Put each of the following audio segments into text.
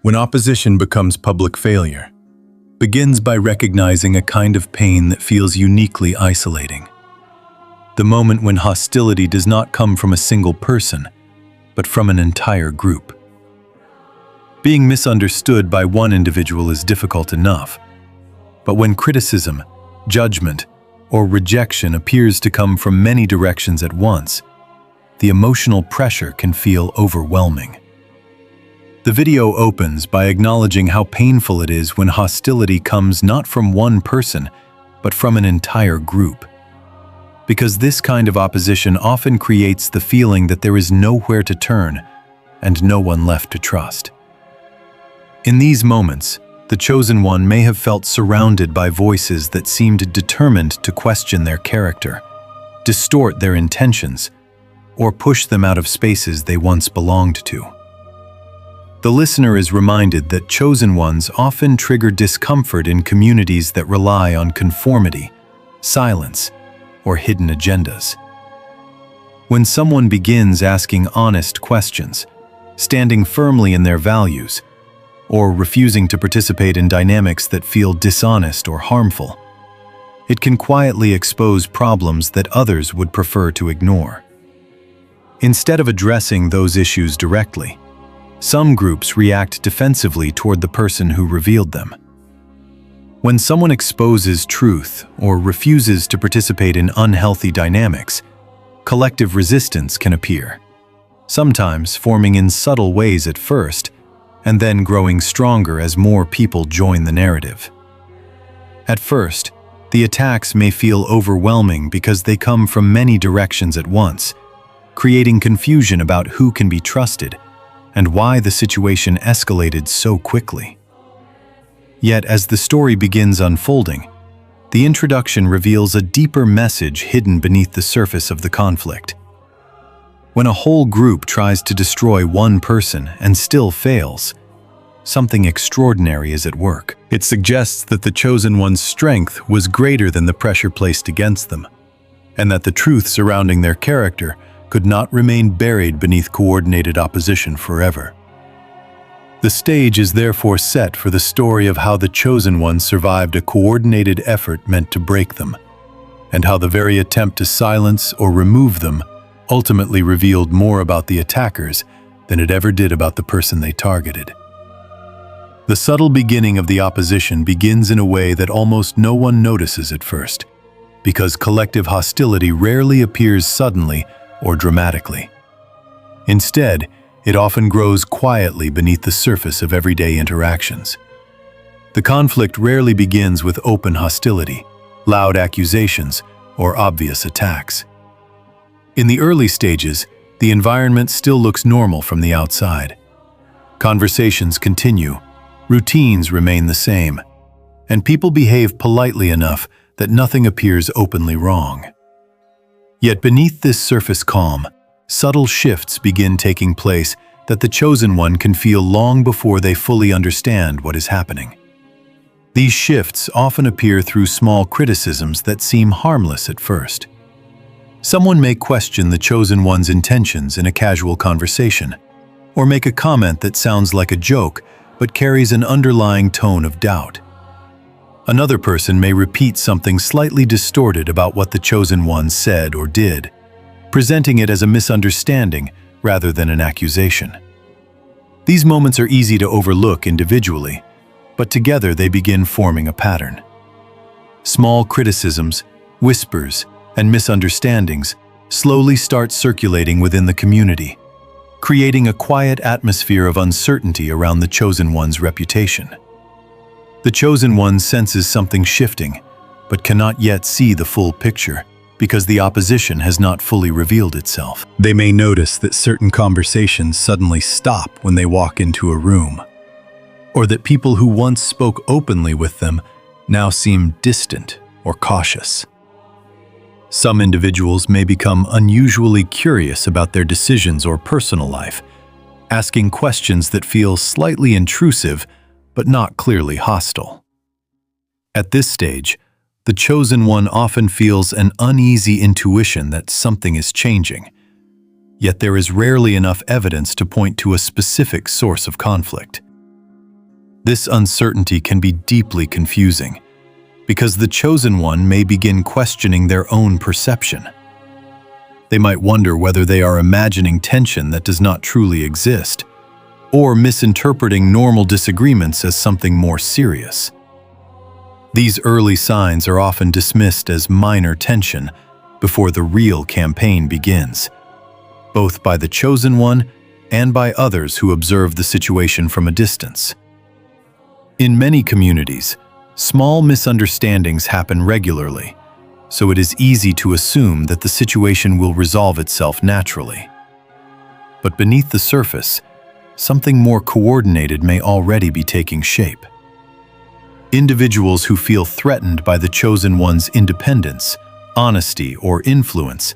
When opposition becomes public failure, begins by recognizing a kind of pain that feels uniquely isolating. The moment when hostility does not come from a single person, but from an entire group. Being misunderstood by one individual is difficult enough, but when criticism, judgment, or rejection appears to come from many directions at once, the emotional pressure can feel overwhelming. The video opens by acknowledging how painful it is when hostility comes not from one person, but from an entire group. Because this kind of opposition often creates the feeling that there is nowhere to turn and no one left to trust. In these moments, the chosen one may have felt surrounded by voices that seemed determined to question their character, distort their intentions, or push them out of spaces they once belonged to. The listener is reminded that chosen ones often trigger discomfort in communities that rely on conformity, silence, or hidden agendas. When someone begins asking honest questions, standing firmly in their values, or refusing to participate in dynamics that feel dishonest or harmful, it can quietly expose problems that others would prefer to ignore. Instead of addressing those issues directly, some groups react defensively toward the person who revealed them. When someone exposes truth or refuses to participate in unhealthy dynamics, collective resistance can appear, sometimes forming in subtle ways at first, and then growing stronger as more people join the narrative. At first, the attacks may feel overwhelming because they come from many directions at once, creating confusion about who can be trusted and why the situation escalated so quickly. Yet, as the story begins unfolding, the introduction reveals a deeper message hidden beneath the surface of the conflict. When a whole group tries to destroy one person and still fails, something extraordinary is at work. It suggests that the chosen one's strength was greater than the pressure placed against them, and that the truth surrounding their character could not remain buried beneath coordinated opposition forever. The stage is therefore set for the story of how the chosen one survived a coordinated effort meant to break them, and how the very attempt to silence or remove them ultimately revealed more about the attackers than it ever did about the person they targeted. The subtle beginning of the opposition begins in a way that almost no one notices at first, because collective hostility rarely appears suddenly or dramatically. Instead, it often grows quietly beneath the surface of everyday interactions. The conflict rarely begins with open hostility, loud accusations, or obvious attacks. In the early stages, the environment still looks normal from the outside. Conversations continue, routines remain the same, and people behave politely enough that nothing appears openly wrong. Yet beneath this surface calm, subtle shifts begin taking place that the chosen one can feel long before they fully understand what is happening. These shifts often appear through small criticisms that seem harmless at first. Someone may question the chosen one's intentions in a casual conversation, or make a comment that sounds like a joke but carries an underlying tone of doubt. Another person may repeat something slightly distorted about what the chosen one said or did, presenting it as a misunderstanding rather than an accusation. These moments are easy to overlook individually, but together they begin forming a pattern. Small criticisms, whispers, and misunderstandings slowly start circulating within the community, creating a quiet atmosphere of uncertainty around the chosen one's reputation. The chosen one senses something shifting, but cannot yet see the full picture because the opposition has not fully revealed itself. They may notice that certain conversations suddenly stop when they walk into a room, or that people who once spoke openly with them now seem distant or cautious. Some individuals may become unusually curious about their decisions or personal life, asking questions that feel slightly intrusive but not clearly hostile. At this stage, the chosen one often feels an uneasy intuition that something is changing, yet there is rarely enough evidence to point to a specific source of conflict. This uncertainty can be deeply confusing, because the chosen one may begin questioning their own perception. They might wonder whether they are imagining tension that does not truly exist, or misinterpreting normal disagreements as something more serious. These early signs are often dismissed as minor tension before the real campaign begins, both by the chosen one and by others who observe the situation from a distance. In many communities, small misunderstandings happen regularly, so it is easy to assume that the situation will resolve itself naturally. But beneath the surface, something more coordinated may already be taking shape. Individuals who feel threatened by the chosen one's independence, honesty, or influence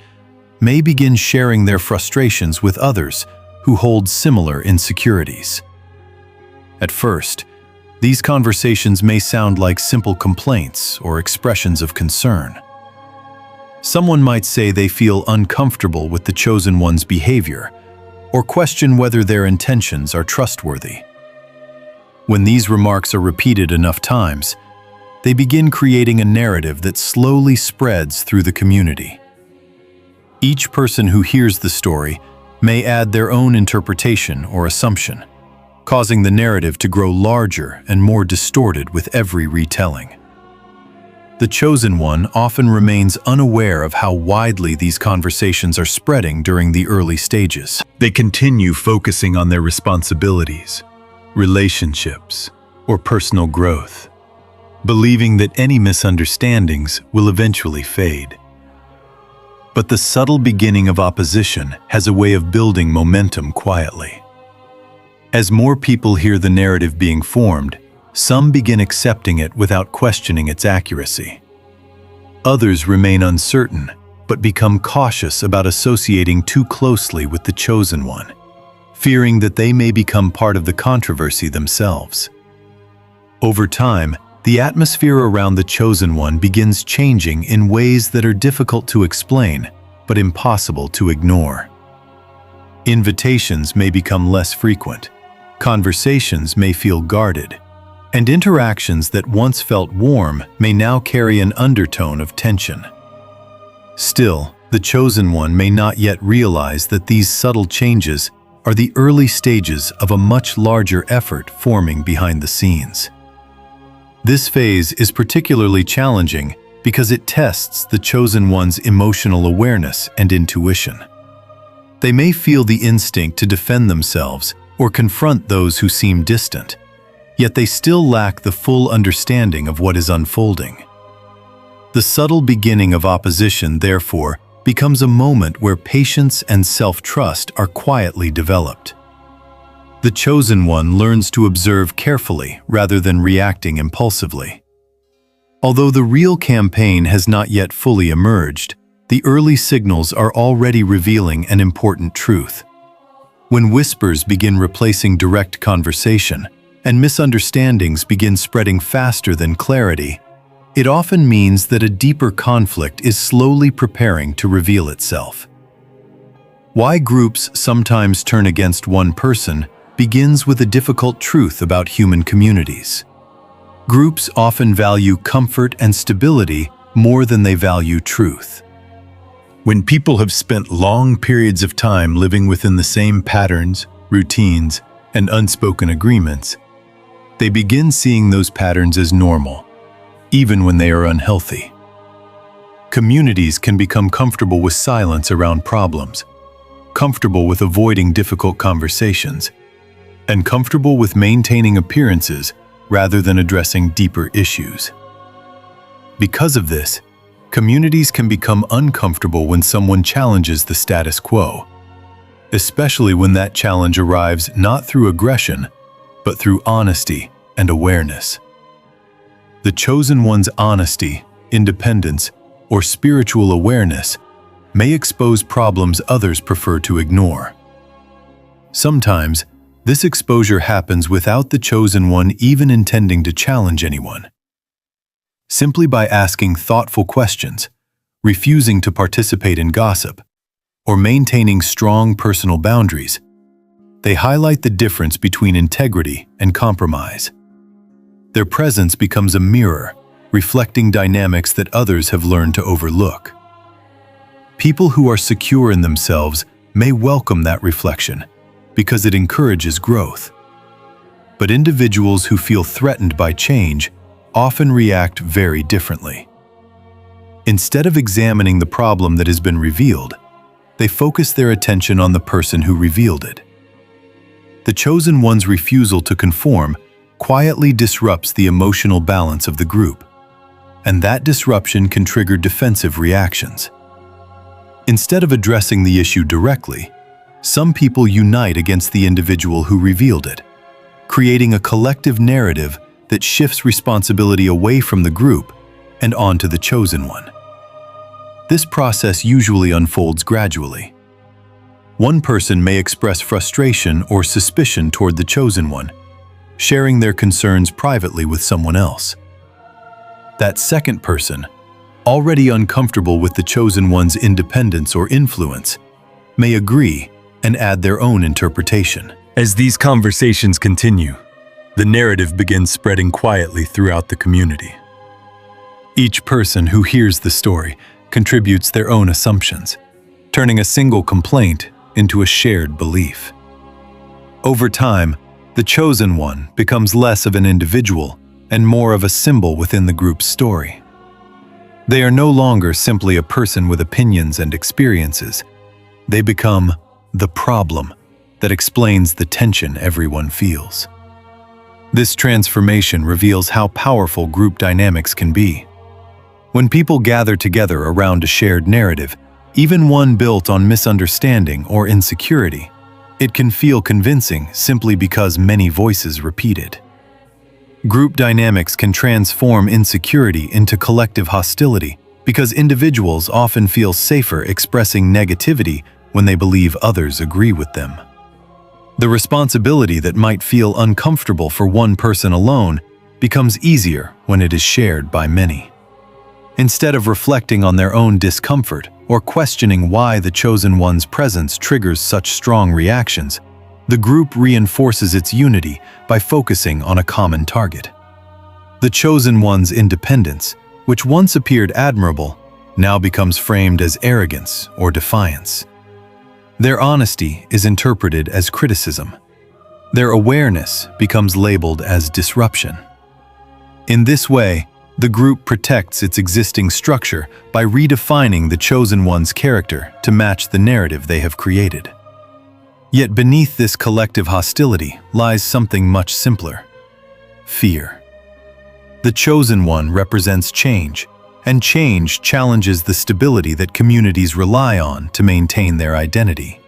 may begin sharing their frustrations with others who hold similar insecurities. At first, these conversations may sound like simple complaints or expressions of concern. Someone might say they feel uncomfortable with the chosen one's behavior, or question whether their intentions are trustworthy. When these remarks are repeated enough times, they begin creating a narrative that slowly spreads through the community. Each person who hears the story may add their own interpretation or assumption, causing the narrative to grow larger and more distorted with every retelling. The chosen one often remains unaware of how widely these conversations are spreading during the early stages. They continue focusing on their responsibilities, relationships, or personal growth, believing that any misunderstandings will eventually fade. But the subtle beginning of opposition has a way of building momentum quietly. As more people hear the narrative being formed, some begin accepting it without questioning its accuracy. Others remain uncertain, but become cautious about associating too closely with the chosen one, fearing that they may become part of the controversy themselves. Over time, the atmosphere around the chosen one begins changing in ways that are difficult to explain, but impossible to ignore. Invitations may become less frequent, conversations may feel guarded, and interactions that once felt warm may now carry an undertone of tension. Still, the chosen one may not yet realize that these subtle changes are the early stages of a much larger effort forming behind the scenes. This phase is particularly challenging because it tests the chosen one's emotional awareness and intuition. They may feel the instinct to defend themselves or confront those who seem distant, yet they still lack the full understanding of what is unfolding. The subtle beginning of opposition, therefore, becomes a moment where patience and self-trust are quietly developed. The chosen one learns to observe carefully rather than reacting impulsively. Although the real campaign has not yet fully emerged, the early signals are already revealing an important truth. When whispers begin replacing direct conversation, and misunderstandings begin spreading faster than clarity, it often means that a deeper conflict is slowly preparing to reveal itself. Why groups sometimes turn against one person begins with a difficult truth about human communities. Groups often value comfort and stability more than they value truth. When people have spent long periods of time living within the same patterns, routines, and unspoken agreements, they begin seeing those patterns as normal, even when they are unhealthy. Communities can become comfortable with silence around problems, comfortable with avoiding difficult conversations, and comfortable with maintaining appearances rather than addressing deeper issues. Because of this, communities can become uncomfortable when someone challenges the status quo, especially when that challenge arrives not through aggression, but through honesty and awareness. The chosen one's honesty, independence, or spiritual awareness may expose problems others prefer to ignore. Sometimes, this exposure happens without the chosen one even intending to challenge anyone. Simply by asking thoughtful questions, refusing to participate in gossip, or maintaining strong personal boundaries, they highlight the difference between integrity and compromise. Their presence becomes a mirror, reflecting dynamics that others have learned to overlook. People who are secure in themselves may welcome that reflection because it encourages growth. But individuals who feel threatened by change often react very differently. Instead of examining the problem that has been revealed, they focus their attention on the person who revealed it. The chosen one's refusal to conform quietly disrupts the emotional balance of the group, and that disruption can trigger defensive reactions. Instead of addressing the issue directly, some people unite against the individual who revealed it, creating a collective narrative that shifts responsibility away from the group and onto the chosen one. This process usually unfolds gradually. One person may express frustration or suspicion toward the chosen one, sharing their concerns privately with someone else. That second person, already uncomfortable with the chosen one's independence or influence, may agree and add their own interpretation. As these conversations continue, the narrative begins spreading quietly throughout the community. Each person who hears the story contributes their own assumptions, turning a single complaint into a shared belief. Over time, the chosen one becomes less of an individual and more of a symbol within the group's story. They are no longer simply a person with opinions and experiences. They become the problem that explains the tension everyone feels. This transformation reveals how powerful group dynamics can be. When people gather together around a shared narrative, even one built on misunderstanding or insecurity, it can feel convincing simply because many voices repeat it. Group dynamics can transform insecurity into collective hostility because individuals often feel safer expressing negativity when they believe others agree with them. The responsibility that might feel uncomfortable for one person alone becomes easier when it is shared by many. Instead of reflecting on their own discomfort or questioning why the chosen one's presence triggers such strong reactions, the group reinforces its unity by focusing on a common target. The chosen one's independence, which once appeared admirable, now becomes framed as arrogance or defiance. Their honesty is interpreted as criticism. Their awareness becomes labeled as disruption. In this way, the group protects its existing structure by redefining the chosen one's character to match the narrative they have created. Yet beneath this collective hostility lies something much simpler: fear. The chosen one represents change, and change challenges the stability that communities rely on to maintain their identity.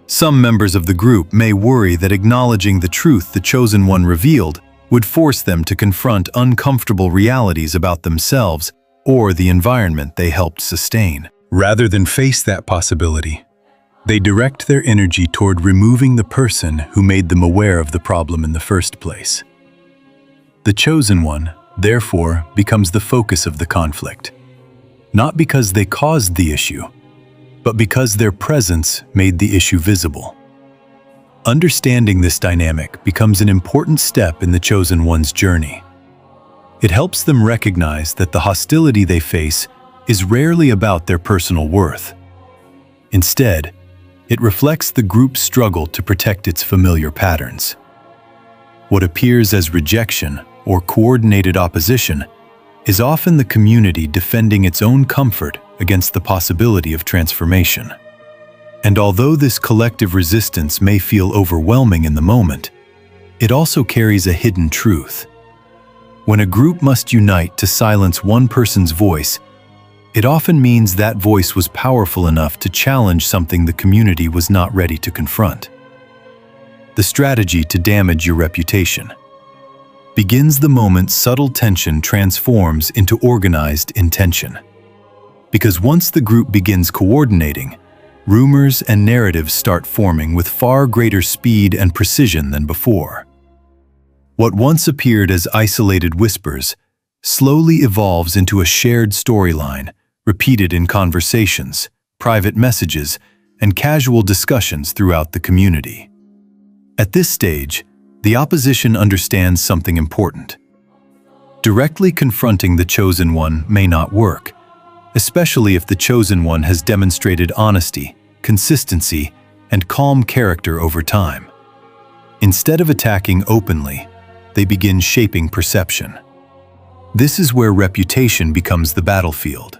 Some members of the group may worry that acknowledging the truth the chosen one revealed would force them to confront uncomfortable realities about themselves or the environment they helped sustain. Rather than face that possibility, they direct their energy toward removing the person who made them aware of the problem in the first place. The chosen one, therefore, becomes the focus of the conflict, not because they caused the issue, but because their presence made the issue visible. Understanding this dynamic becomes an important step in the chosen one's journey. It helps them recognize that the hostility they face is rarely about their personal worth. Instead, it reflects the group's struggle to protect its familiar patterns. What appears as rejection or coordinated opposition is often the community defending its own comfort against the possibility of transformation. And although this collective resistance may feel overwhelming in the moment, it also carries a hidden truth. When a group must unite to silence one person's voice, it often means that voice was powerful enough to challenge something the community was not ready to confront. The strategy to damage your reputation begins the moment subtle tension transforms into organized intention. Because once the group begins coordinating, rumors and narratives start forming with far greater speed and precision than before. What once appeared as isolated whispers slowly evolves into a shared storyline, repeated in conversations, private messages, and casual discussions throughout the community. At this stage, the opposition understands something important. Directly confronting the chosen one may not work, especially if the chosen one has demonstrated honesty, consistency, and calm character over time. Instead of attacking openly, they begin shaping perception. This is where reputation becomes the battlefield.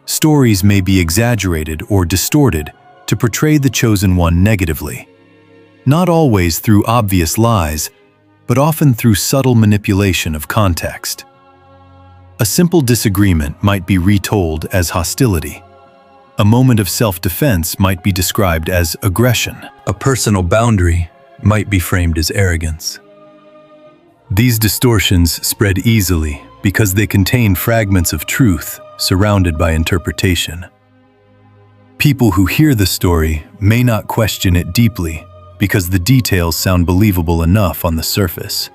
Stories may be exaggerated or distorted to portray the chosen one negatively, not always through obvious lies, but often through subtle manipulation of context. A simple disagreement might be retold as hostility. A moment of self-defense might be described as aggression. A personal boundary might be framed as arrogance. These distortions spread easily because they contain fragments of truth surrounded by interpretation. People who hear the story may not question it deeply because the details sound believable enough on the surface.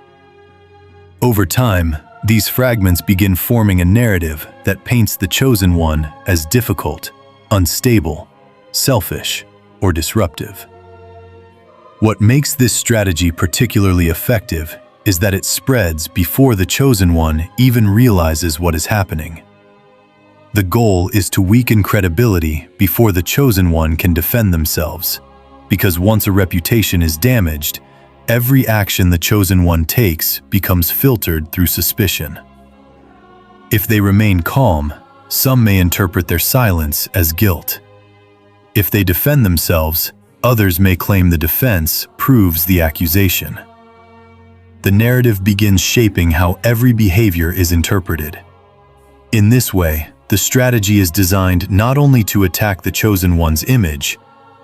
Over time, these fragments begin forming a narrative that paints the chosen one as difficult, unstable, selfish, or disruptive. What makes this strategy particularly effective is that it spreads before the chosen one even realizes what is happening. The goal is to weaken credibility before the chosen one can defend themselves, because once a reputation is damaged, every action the chosen one takes becomes filtered through suspicion. If they remain calm, some may interpret their silence as guilt. If they defend themselves, others may claim the defense proves the accusation. The narrative begins shaping how every behavior is interpreted. In this way, the strategy is designed not only to attack the chosen one's image,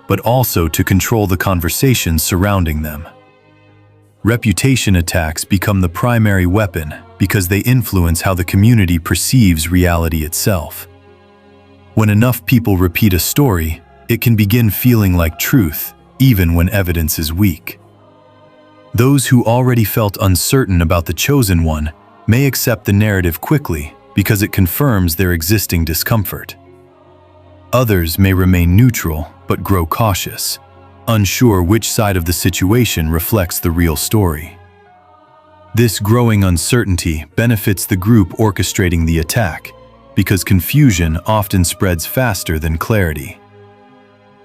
but also to control the conversations surrounding them. Reputation attacks become the primary weapon because they influence how the community perceives reality itself. When enough people repeat a story, it can begin feeling like truth, even when evidence is weak. Those who already felt uncertain about the chosen one may accept the narrative quickly because it confirms their existing discomfort. Others may remain neutral but grow cautious, unsure which side of the situation reflects the real story. This growing uncertainty benefits the group orchestrating the attack because confusion often spreads faster than clarity.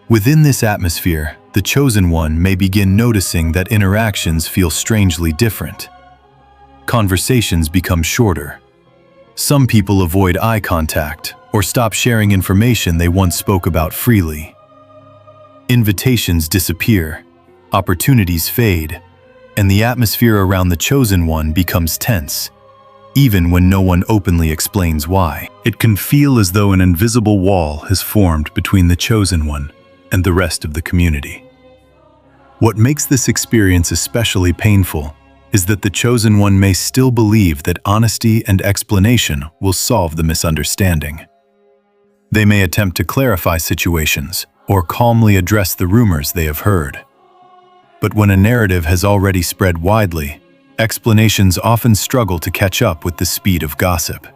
Within this atmosphere, the chosen one may begin noticing that interactions feel strangely different. Conversations become shorter. Some people avoid eye contact or stop sharing information they once spoke about freely. Invitations disappear, opportunities fade, and the atmosphere around the chosen one becomes tense, even when no one openly explains why. It can feel as though an invisible wall has formed between the chosen one and the rest of the community. What makes this experience especially painful is that the chosen one may still believe that honesty and explanation will solve the misunderstanding. They may attempt to clarify situations or calmly address the rumors they have heard. But when a narrative has already spread widely, explanations often struggle to catch up with the speed of gossip.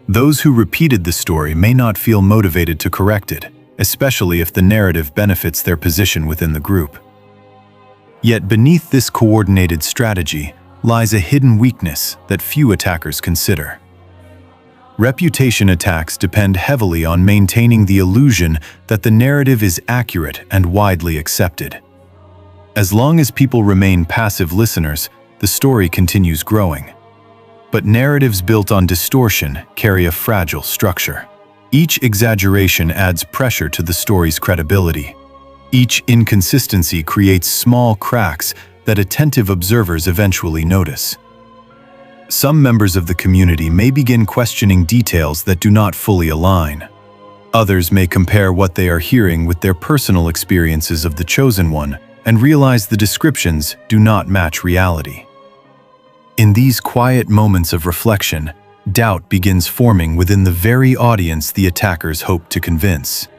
Those who repeated the story may not feel motivated to correct it, especially if the narrative benefits their position within the group. Yet beneath this coordinated strategy lies a hidden weakness that few attackers consider. Reputation attacks depend heavily on maintaining the illusion that the narrative is accurate and widely accepted. As long as people remain passive listeners, the story continues growing. But narratives built on distortion carry a fragile structure. Each exaggeration adds pressure to the story's credibility. Each inconsistency creates small cracks that attentive observers eventually notice. Some members of the community may begin questioning details that do not fully align. Others may compare what they are hearing with their personal experiences of the chosen one and realize the descriptions do not match reality. In these quiet moments of reflection, doubt begins forming within the very audience the attackers hope to convince.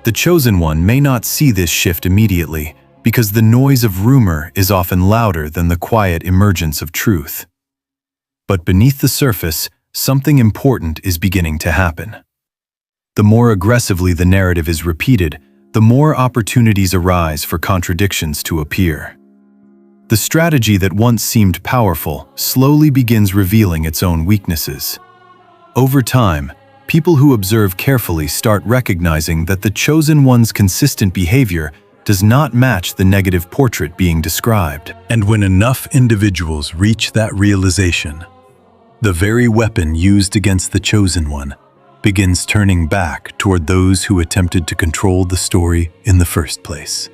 The chosen one may not see this shift immediately because the noise of rumor is often louder than the quiet emergence of truth. But beneath the surface, something important is beginning to happen. The more aggressively the narrative is repeated, the more opportunities arise for contradictions to appear. the strategy that once seemed powerful slowly begins revealing its own weaknesses. Over time, people who observe carefully start recognizing that the chosen one's consistent behavior does not match the negative portrait being described. And when enough individuals reach that realization, the very weapon used against the chosen one begins turning back toward those who attempted to control the story in the first place.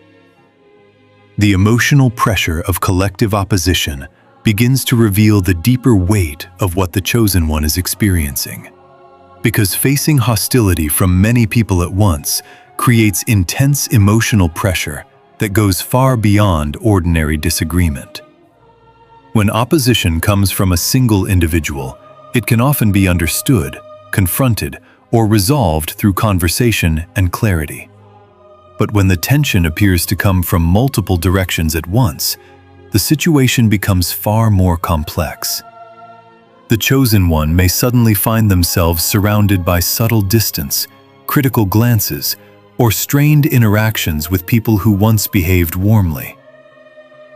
The emotional pressure of collective opposition begins to reveal the deeper weight of what the chosen one is experiencing. Because facing hostility from many people at once creates intense emotional pressure that goes far beyond ordinary disagreement. When opposition comes from a single individual, it can often be understood, confronted, or resolved through conversation and clarity. But when the tension appears to come from multiple directions at once, the situation becomes far more complex. The chosen one may suddenly find themselves surrounded by subtle distance, critical glances, or strained interactions with people who once behaved warmly.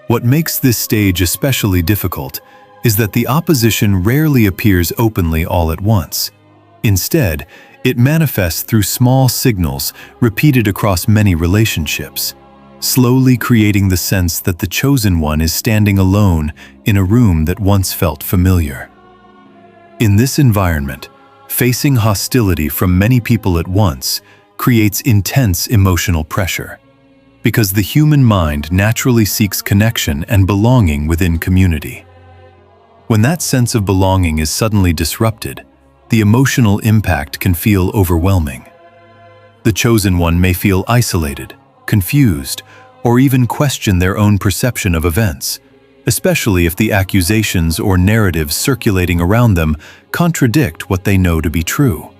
What makes this stage especially difficult is that the opposition rarely appears openly all at once. Instead, it manifests through small signals repeated across many relationships, slowly creating the sense that the chosen one is standing alone in a room that once felt familiar. In this environment, facing hostility from many people at once creates intense emotional pressure, because the human mind naturally seeks connection and belonging within community. When that sense of belonging is suddenly disrupted, the emotional impact can feel overwhelming. The chosen one may feel isolated, confused, or even question their own perception of events, especially if the accusations or narratives circulating around them contradict what they know to be true.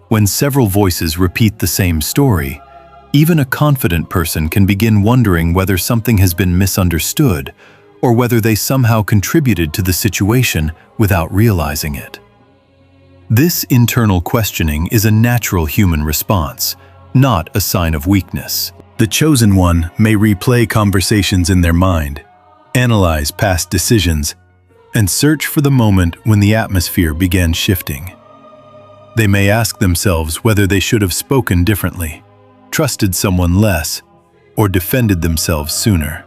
When several voices repeat the same story, even a confident person can begin wondering whether something has been misunderstood or whether they somehow contributed to the situation without realizing it. This internal questioning is a natural human response, not a sign of weakness. The chosen one may replay conversations in their mind, analyze past decisions, and search for the moment when the atmosphere began shifting. They may ask themselves whether they should have spoken differently, trusted someone less, or defended themselves sooner.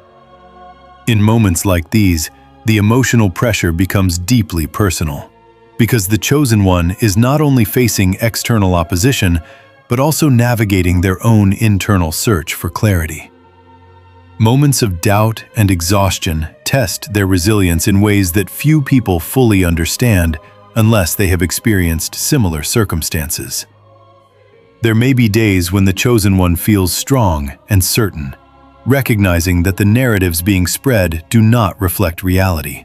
In moments like these, the emotional pressure becomes deeply personal, because the chosen one is not only facing external opposition, but also navigating their own internal search for clarity. Moments of doubt and exhaustion test their resilience in ways that few people fully understand unless they have experienced similar circumstances. There may be days when the chosen one feels strong and certain, recognizing that the narratives being spread do not reflect reality.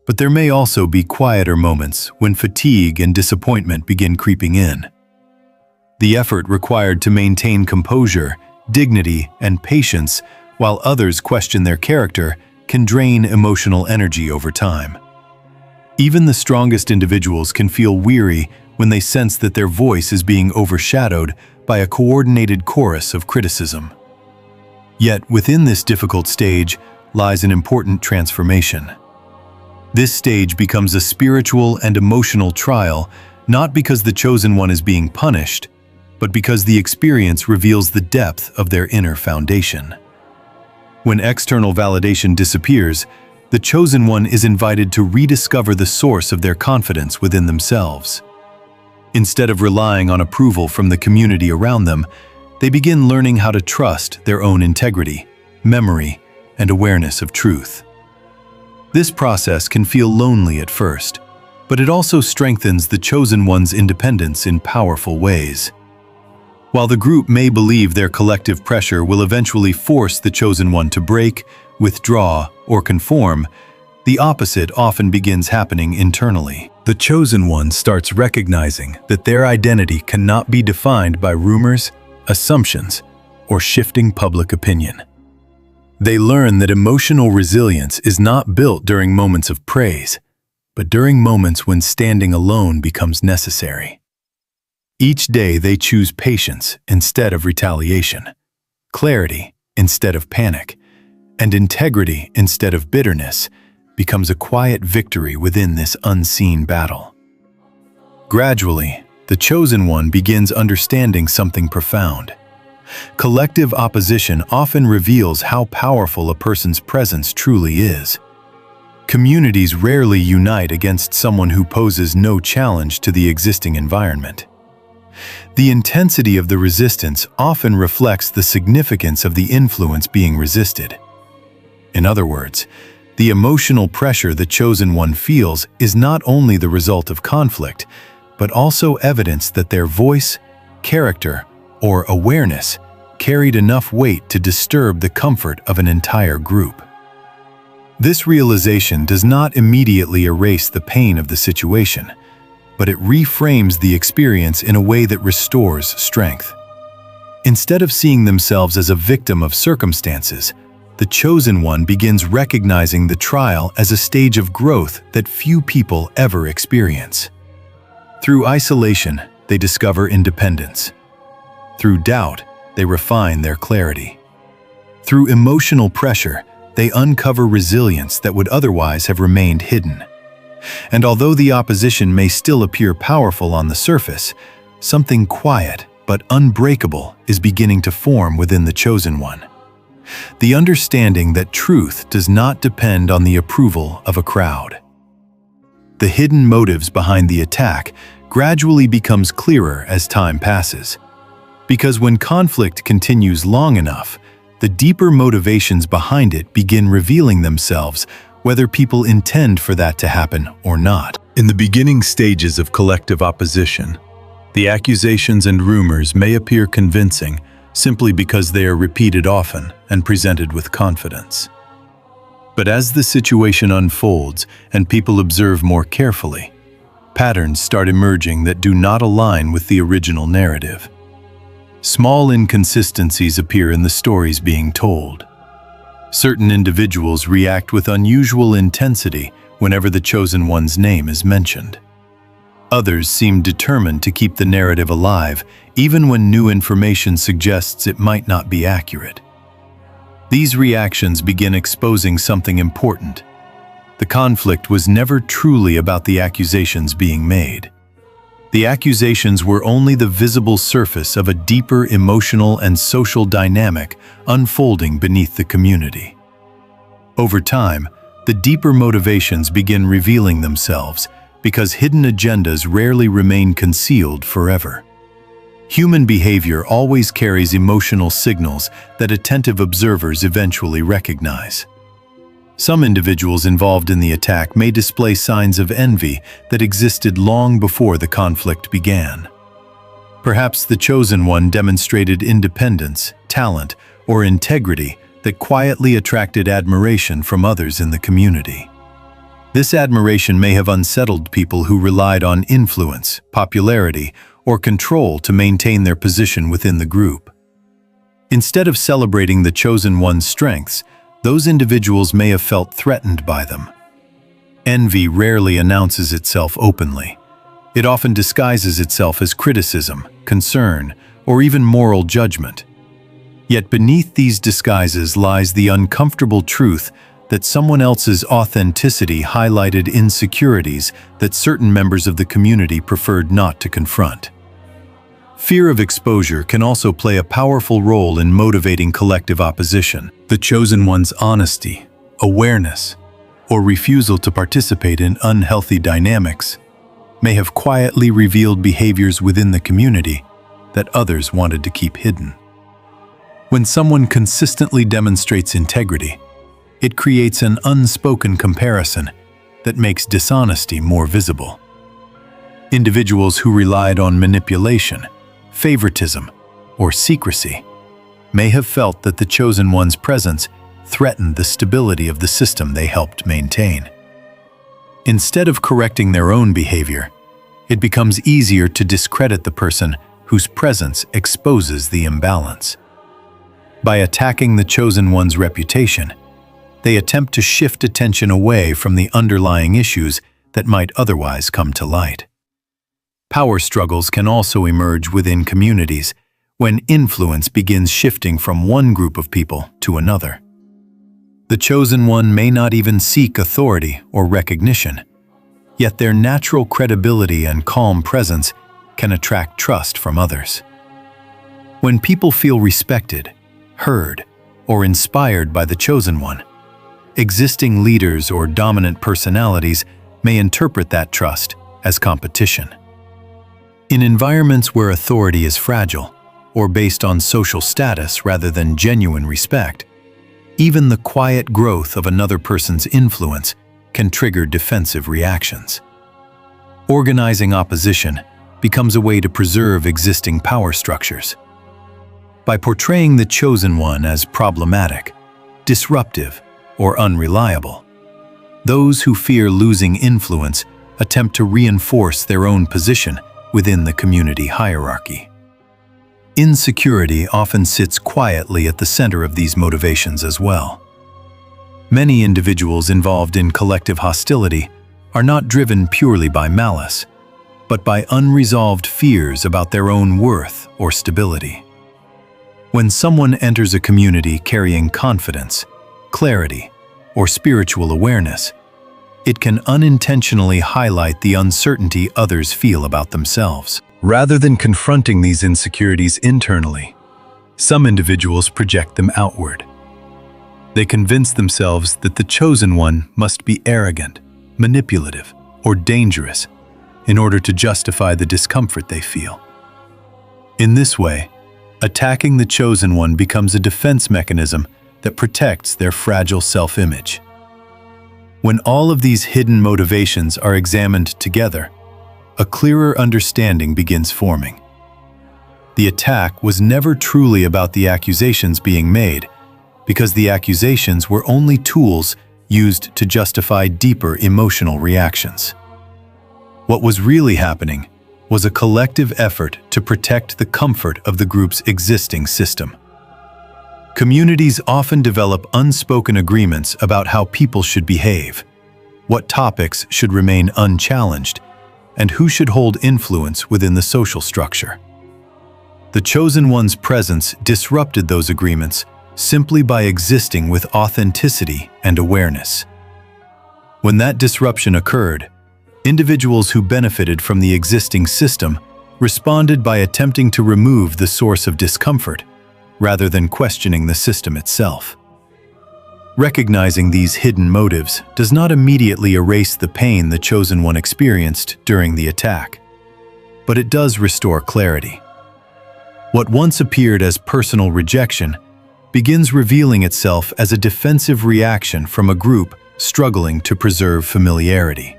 But there may also be quieter moments when fatigue and disappointment begin creeping in. The effort required to maintain composure, dignity, and patience while others question their character can drain emotional energy over time. Even the strongest individuals can feel weary when they sense that their voice is being overshadowed by a coordinated chorus of criticism. Yet within this difficult stage lies an important transformation. This stage becomes a spiritual and emotional trial, not because the chosen one is being punished, but because the experience reveals the depth of their inner foundation. When external validation disappears, the chosen one is invited to rediscover the source of their confidence within themselves. Instead of relying on approval from the community around them, they begin learning how to trust their own integrity, memory, and awareness of truth. This process can feel lonely at first, but it also strengthens the chosen one's independence in powerful ways. While the group may believe their collective pressure will eventually force the chosen one to break, withdraw, or conform, the opposite often begins happening internally. The chosen one starts recognizing that their identity cannot be defined by rumors, assumptions, or shifting public opinion. They learn that emotional resilience is not built during moments of praise, but during moments when standing alone becomes necessary. Each day they choose patience instead of retaliation, clarity instead of panic, And integrity, instead of bitterness, becomes a quiet victory within this unseen battle. Gradually, the chosen one begins understanding something profound. Collective opposition often reveals how powerful a person's presence truly is. Communities rarely unite against someone who poses no challenge to the existing environment. The intensity of the resistance often reflects the significance of the influence being resisted. In other words, the emotional pressure the chosen one feels is not only the result of conflict, but also evidence that their voice, character, or awareness carried enough weight to disturb the comfort of an entire group. This realization does not immediately erase the pain of the situation, but it reframes the experience in a way that restores strength. Instead of seeing themselves as a victim of circumstances, the chosen one begins recognizing the trial as a stage of growth that few people ever experience. Through isolation, they discover independence. Through doubt, they refine their clarity. Through emotional pressure, they uncover resilience that would otherwise have remained hidden. And although the opposition may still appear powerful on the surface, something quiet but unbreakable is beginning to form within the chosen one. The understanding that truth does not depend on the approval of a crowd. The hidden motives behind the attack gradually becomes clearer as time passes. Because when conflict continues long enough, the deeper motivations behind it begin revealing themselves, whether people intend for that to happen or not. In the beginning stages of collective opposition, the accusations and rumors may appear convincing simply because they are repeated often and presented with confidence. But as the situation unfolds and people observe more carefully, patterns start emerging that do not align with the original narrative. Small inconsistencies appear in the stories being told. Certain individuals react with unusual intensity whenever the chosen one's name is mentioned. Others seem determined to keep the narrative alive, even when new information suggests it might not be accurate. These reactions begin exposing something important. The conflict was never truly about the accusations being made. The accusations were only the visible surface of a deeper emotional and social dynamic unfolding beneath the community. Over time, the deeper motivations begin revealing themselves because hidden agendas rarely remain concealed forever. Human behavior always carries emotional signals that attentive observers eventually recognize. Some individuals involved in the attack may display signs of envy that existed long before the conflict began. Perhaps the chosen one demonstrated independence, talent, or integrity that quietly attracted admiration from others in the community. This admiration may have unsettled people who relied on influence, popularity, or control to maintain their position within the group. Instead of celebrating the chosen one's strengths, those individuals may have felt threatened by them. Envy rarely announces itself openly. It often disguises itself as criticism, concern, or even moral judgment. Yet beneath these disguises lies the uncomfortable truth that someone else's authenticity highlighted insecurities that certain members of the community preferred not to confront. Fear of exposure can also play a powerful role in motivating collective opposition. The chosen one's honesty, awareness, or refusal to participate in unhealthy dynamics may have quietly revealed behaviors within the community that others wanted to keep hidden. When someone consistently demonstrates integrity, it creates an unspoken comparison that makes dishonesty more visible. Individuals who relied on manipulation, favoritism, or secrecy may have felt that the chosen one's presence threatened the stability of the system they helped maintain. Instead of correcting their own behavior, it becomes easier to discredit the person whose presence exposes the imbalance. By attacking the chosen one's reputation, they attempt to shift attention away from the underlying issues that might otherwise come to light. Power struggles can also emerge within communities when influence begins shifting from one group of people to another. The chosen one may not even seek authority or recognition, yet their natural credibility and calm presence can attract trust from others. When people feel respected, heard, or inspired by the chosen one, existing leaders or dominant personalities may interpret that trust as competition. In environments where authority is fragile or based on social status rather than genuine respect, even the quiet growth of another person's influence can trigger defensive reactions. Organizing opposition becomes a way to preserve existing power structures. By portraying the chosen one as problematic, disruptive, or unreliable, those who fear losing influence attempt to reinforce their own position within the community hierarchy. Insecurity often sits quietly at the center of these motivations as well. Many individuals involved in collective hostility are not driven purely by malice, but by unresolved fears about their own worth or stability. When someone enters a community carrying confidence, clarity, or spiritual awareness, it can unintentionally highlight the uncertainty others feel about themselves. Rather than confronting these insecurities internally, some individuals project them outward. They convince themselves that the chosen one must be arrogant, manipulative, or dangerous in order to justify the discomfort they feel. In this way, attacking the chosen one becomes a defense mechanism that protects their fragile self-image. When all of these hidden motivations are examined together, a clearer understanding begins forming. The attack was never truly about the accusations being made, because the accusations were only tools used to justify deeper emotional reactions. What was really happening was a collective effort to protect the comfort of the group's existing system. Communities often develop unspoken agreements about how people should behave, what topics should remain unchallenged, and who should hold influence within the social structure. The chosen one's presence disrupted those agreements simply by existing with authenticity and awareness. When that disruption occurred, individuals who benefited from the existing system responded by attempting to remove the source of discomfort rather than questioning the system itself. Recognizing these hidden motives does not immediately erase the pain the chosen one experienced during the attack, but it does restore clarity. What once appeared as personal rejection begins revealing itself as a defensive reaction from a group struggling to preserve familiarity.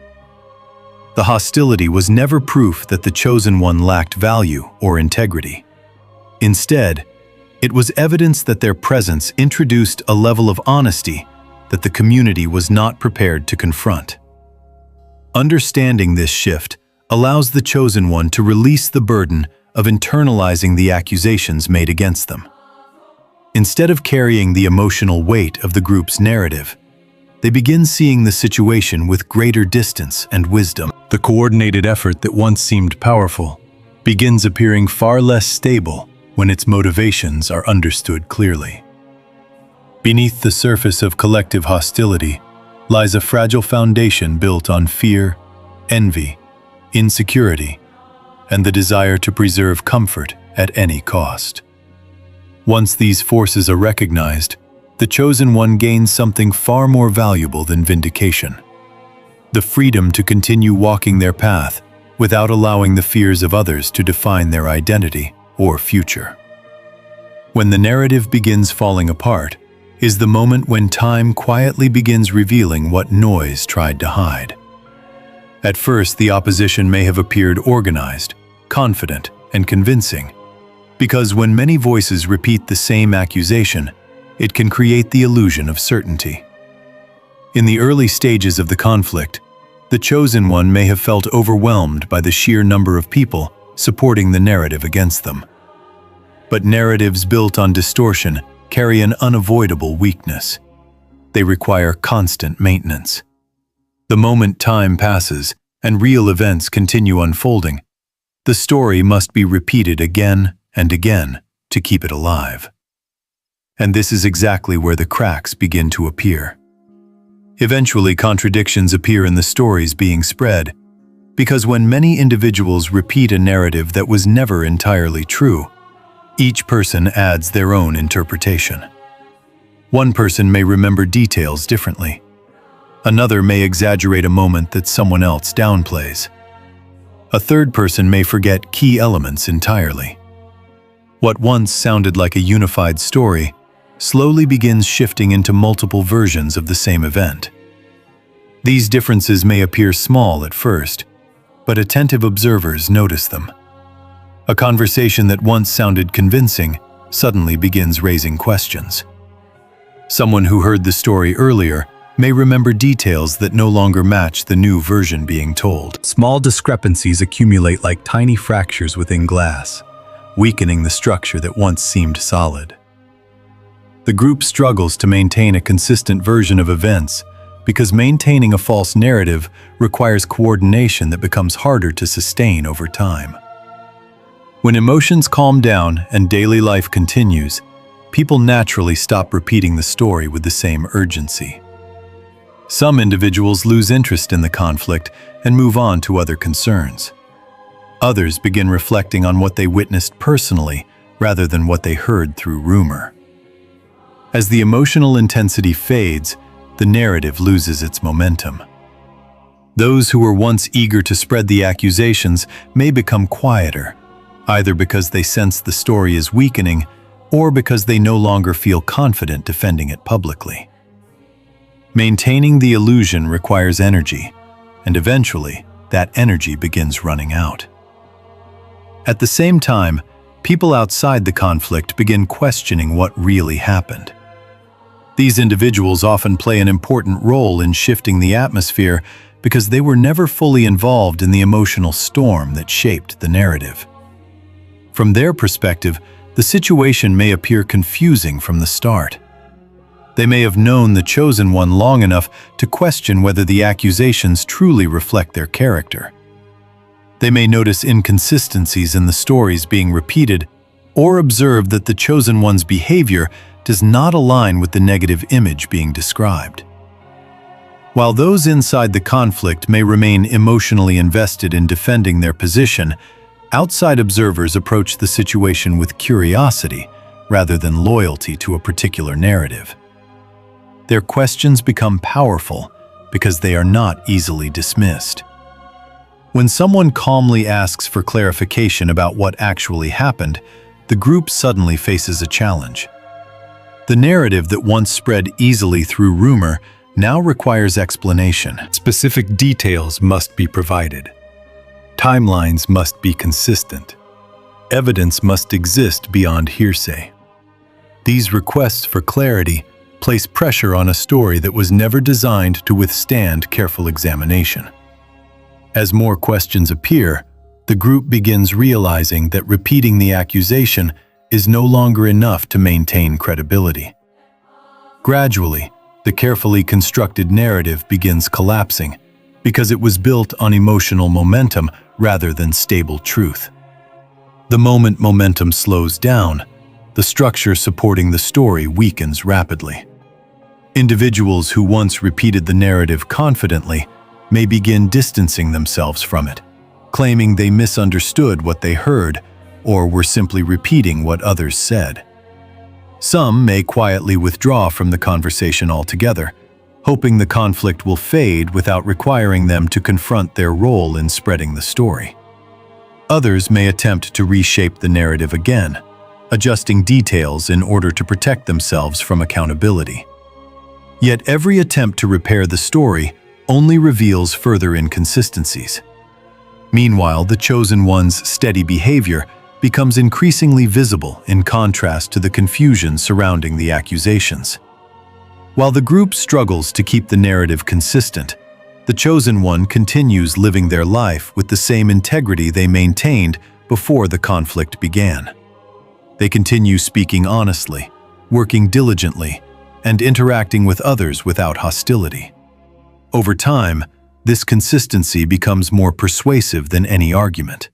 The hostility was never proof that the chosen one lacked value or integrity. Instead, it was evidence that their presence introduced a level of honesty that the community was not prepared to confront. Understanding this shift allows the chosen one to release the burden of internalizing the accusations made against them. Instead of carrying the emotional weight of the group's narrative, they begin seeing the situation with greater distance and wisdom. The coordinated effort that once seemed powerful begins appearing far less stable when its motivations are understood clearly. Beneath the surface of collective hostility lies a fragile foundation built on fear, envy, insecurity, and the desire to preserve comfort at any cost. Once these forces are recognized, the chosen one gains something far more valuable than vindication: the freedom to continue walking their path without allowing the fears of others to define their identity or future. When the narrative begins falling apart is the moment when time quietly begins revealing what noise tried to hide. At first, the opposition may have appeared organized, confident, and convincing, because when many voices repeat the same accusation, it can create the illusion of certainty. In the early stages of the conflict, the chosen one may have felt overwhelmed by the sheer number of people supporting the narrative against them. But narratives built on distortion carry an unavoidable weakness. They require constant maintenance. The moment time passes and real events continue unfolding, the story must be repeated again and again to keep it alive. And this is exactly where the cracks begin to appear. Eventually, contradictions appear in the stories being spread, because when many individuals repeat a narrative that was never entirely true, each person adds their own interpretation. One person may remember details differently. Another may exaggerate a moment that someone else downplays. A third person may forget key elements entirely. What once sounded like a unified story slowly begins shifting into multiple versions of the same event. These differences may appear small at first, but attentive observers notice them. A conversation that once sounded convincing suddenly begins raising questions. Someone who heard the story earlier may remember details that no longer match the new version being told. Small discrepancies accumulate like tiny fractures within glass, weakening the structure that once seemed solid. The group struggles to maintain a consistent version of events because maintaining a false narrative requires coordination that becomes harder to sustain over time. When emotions calm down and daily life continues, people naturally stop repeating the story with the same urgency. Some individuals lose interest in the conflict and move on to other concerns. Others begin reflecting on what they witnessed personally rather than what they heard through rumor. As the emotional intensity fades, the narrative loses its momentum. Those who were once eager to spread the accusations may become quieter, either because they sense the story is weakening or because they no longer feel confident defending it publicly. Maintaining the illusion requires energy, and eventually, that energy begins running out. At the same time, people outside the conflict begin questioning what really happened. These individuals often play an important role in shifting the atmosphere because they were never fully involved in the emotional storm that shaped the narrative. From their perspective, the situation may appear confusing from the start. They may have known the chosen one long enough to question whether the accusations truly reflect their character. They may notice inconsistencies in the stories being repeated or observe that the chosen one's behavior does not align with the negative image being described. While those inside the conflict may remain emotionally invested in defending their position, outside observers approach the situation with curiosity rather than loyalty to a particular narrative. Their questions become powerful because they are not easily dismissed. When someone calmly asks for clarification about what actually happened, the group suddenly faces a challenge. The narrative that once spread easily through rumor now requires explanation. Specific details must be provided. Timelines must be consistent. Evidence must exist beyond hearsay. These requests for clarity place pressure on a story that was never designed to withstand careful examination. As more questions appear, the group begins realizing that repeating the accusation is no longer enough to maintain credibility. Gradually, the carefully constructed narrative begins collapsing because it was built on emotional momentum rather than stable truth. The moment momentum slows down, the structure supporting the story weakens rapidly. Individuals who once repeated the narrative confidently may begin distancing themselves from it, claiming they misunderstood what they heard or were simply repeating what others said. Some may quietly withdraw from the conversation altogether, hoping the conflict will fade without requiring them to confront their role in spreading the story. Others may attempt to reshape the narrative again, adjusting details in order to protect themselves from accountability. Yet every attempt to repair the story only reveals further inconsistencies. Meanwhile, the chosen one's steady behavior becomes increasingly visible in contrast to the confusion surrounding the accusations. While the group struggles to keep the narrative consistent, the chosen one continues living their life with the same integrity they maintained before the conflict began. They continue speaking honestly, working diligently, and interacting with others without hostility. Over time, this consistency becomes more persuasive than any argument.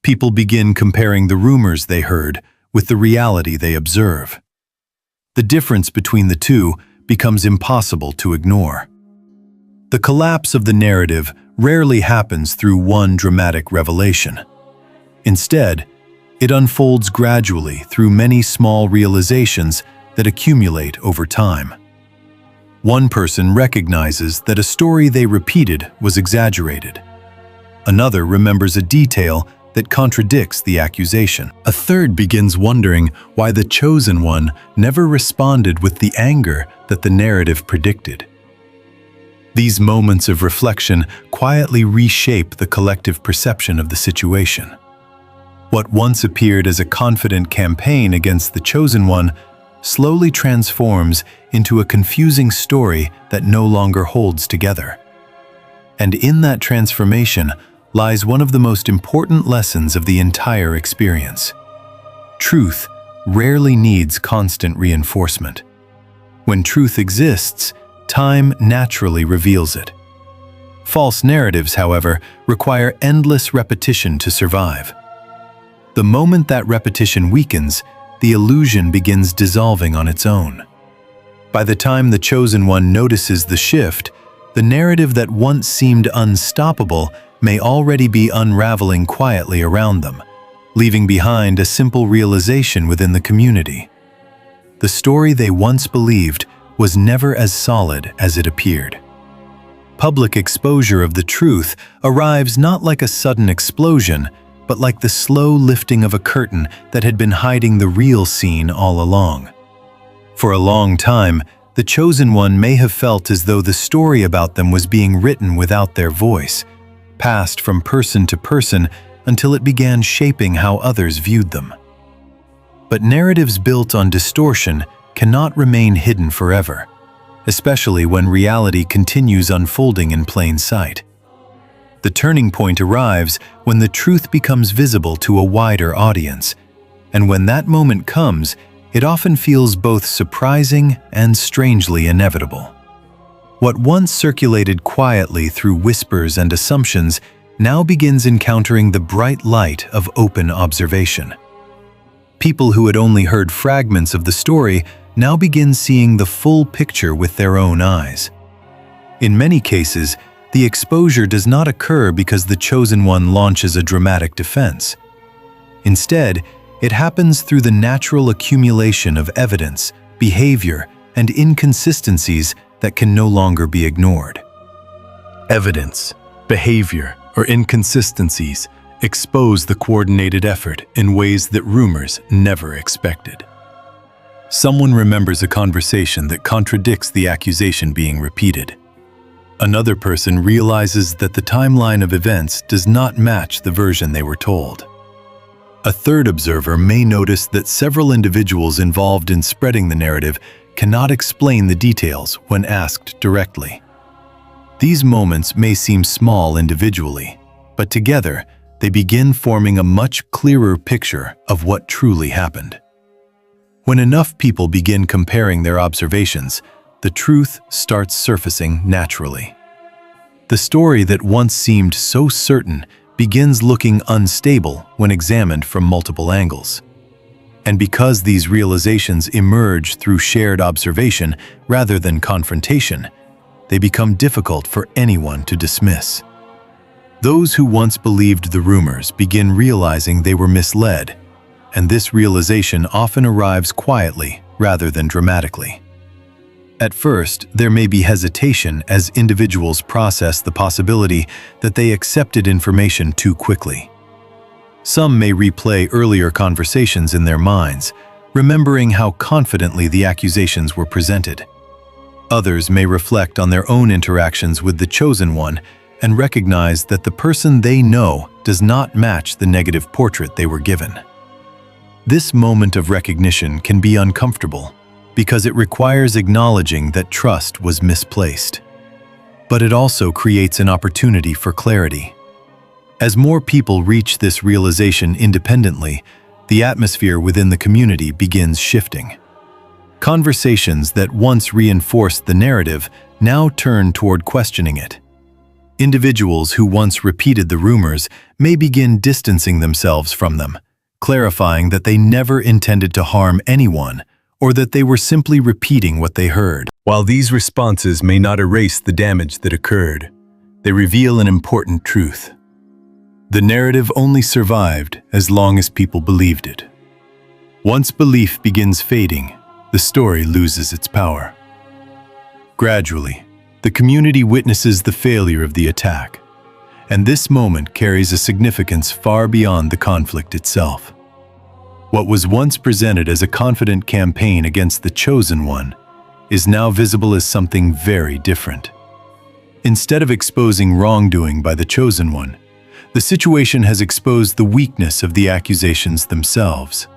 People begin comparing the rumors they heard with the reality they observe. the difference between the two becomes impossible to ignore. The collapse of the narrative rarely happens through one dramatic revelation. Instead, it unfolds gradually through many small realizations that accumulate over time. One person recognizes that a story they repeated was exaggerated. Another remembers a detail that contradicts the accusation. A third begins wondering why the chosen one never responded with the anger that the narrative predicted. These moments of reflection quietly reshape the collective perception of the situation. What once appeared as a confident campaign against the chosen one slowly transforms into a confusing story that no longer holds together. And in that transformation lies one of the most important lessons of the entire experience. Truth rarely needs constant reinforcement. When truth exists, time naturally reveals it. False narratives, however, require endless repetition to survive. The moment that repetition weakens, the illusion begins dissolving on its own. By the time the chosen one notices the shift, the narrative that once seemed unstoppable may already be unraveling quietly around them, leaving behind a simple realization within the community. The story they once believed was never as solid as it appeared. Public exposure of the truth arrives not like a sudden explosion, but like the slow lifting of a curtain that had been hiding the real scene all along. For a long time, the chosen one may have felt as though the story about them was being written without their voice, passed from person to person until it began shaping how others viewed them. But narratives built on distortion cannot remain hidden forever, especially when reality continues unfolding in plain sight. The turning point arrives when the truth becomes visible to a wider audience, and when that moment comes, it often feels both surprising and strangely inevitable. What once circulated quietly through whispers and assumptions now begins encountering the bright light of open observation. People who had only heard fragments of the story now begin seeing the full picture with their own eyes. In many cases, the exposure does not occur because the chosen one launches a dramatic defense. Instead, it happens through the natural accumulation of evidence, behavior, and inconsistencies that can no longer be ignored. Evidence, behavior, or inconsistencies expose the coordinated effort in ways that rumors never expected. Someone remembers a conversation that contradicts the accusation being repeated. Another person realizes that the timeline of events does not match the version they were told. A third observer may notice that several individuals involved in spreading the narrative cannot explain the details when asked directly. These moments may seem small individually, but together they begin forming a much clearer picture of what truly happened. When enough people begin comparing their observations, the truth starts surfacing naturally. The story that once seemed so certain begins looking unstable when examined from multiple angles. And because these realizations emerge through shared observation rather than confrontation, they become difficult for anyone to dismiss. Those who once believed the rumors begin realizing they were misled, and this realization often arrives quietly rather than dramatically. At first, there may be hesitation as individuals process the possibility that they accepted information too quickly. Some may replay earlier conversations in their minds, remembering how confidently the accusations were presented. Others may reflect on their own interactions with the chosen one and recognize that the person they know does not match the negative portrait they were given. This moment of recognition can be uncomfortable, because it requires acknowledging that trust was misplaced. But it also creates an opportunity for clarity. As more people reach this realization independently, the atmosphere within the community begins shifting. Conversations that once reinforced the narrative now turn toward questioning it. Individuals who once repeated the rumors may begin distancing themselves from them, clarifying that they never intended to harm anyone or that they were simply repeating what they heard. While these responses may not erase the damage that occurred, they reveal an important truth. The narrative only survived as long as people believed it. Once belief begins fading, the story loses its power. Gradually, the community witnesses the failure of the attack, and this moment carries a significance far beyond the conflict itself. What was once presented as a confident campaign against the chosen one is now visible as something very different. Instead of exposing wrongdoing by the chosen one, the situation has exposed the weakness of the accusations themselves.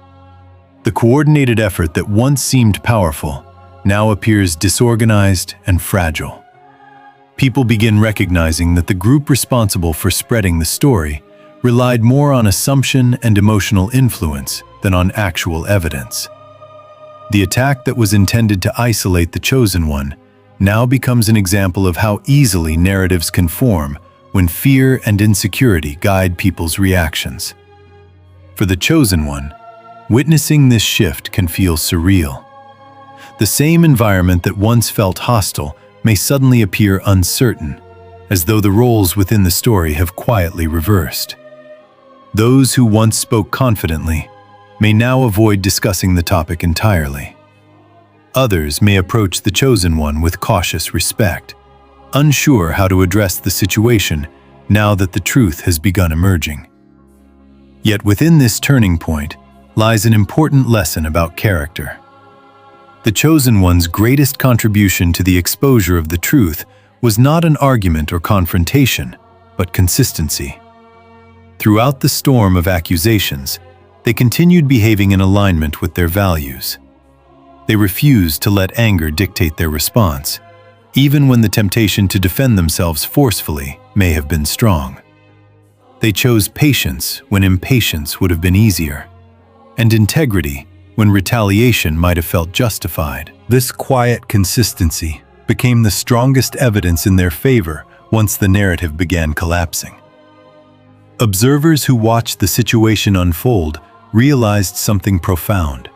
The coordinated effort that once seemed powerful now appears disorganized and fragile. People begin recognizing that the group responsible for spreading the story relied more on assumption and emotional influence than on actual evidence. The attack that was intended to isolate the chosen one now becomes an example of how easily narratives can form when fear and insecurity guide people's reactions. For the chosen one, witnessing this shift can feel surreal. The same environment that once felt hostile may suddenly appear uncertain, as though the roles within the story have quietly reversed. Those who once spoke confidently may now avoid discussing the topic entirely. Others may approach the chosen one with cautious respect, unsure how to address the situation now that the truth has begun emerging. Yet within this turning point lies an important lesson about character. The chosen one's greatest contribution to the exposure of the truth was not an argument or confrontation, but consistency. Throughout the storm of accusations, they continued behaving in alignment with their values. They refused to let anger dictate their response, even when the temptation to defend themselves forcefully may have been strong. They chose patience when impatience would have been easier, and integrity when retaliation might have felt justified. This quiet consistency became the strongest evidence in their favor once the narrative began collapsing. Observers who watched the situation unfold realized something profound.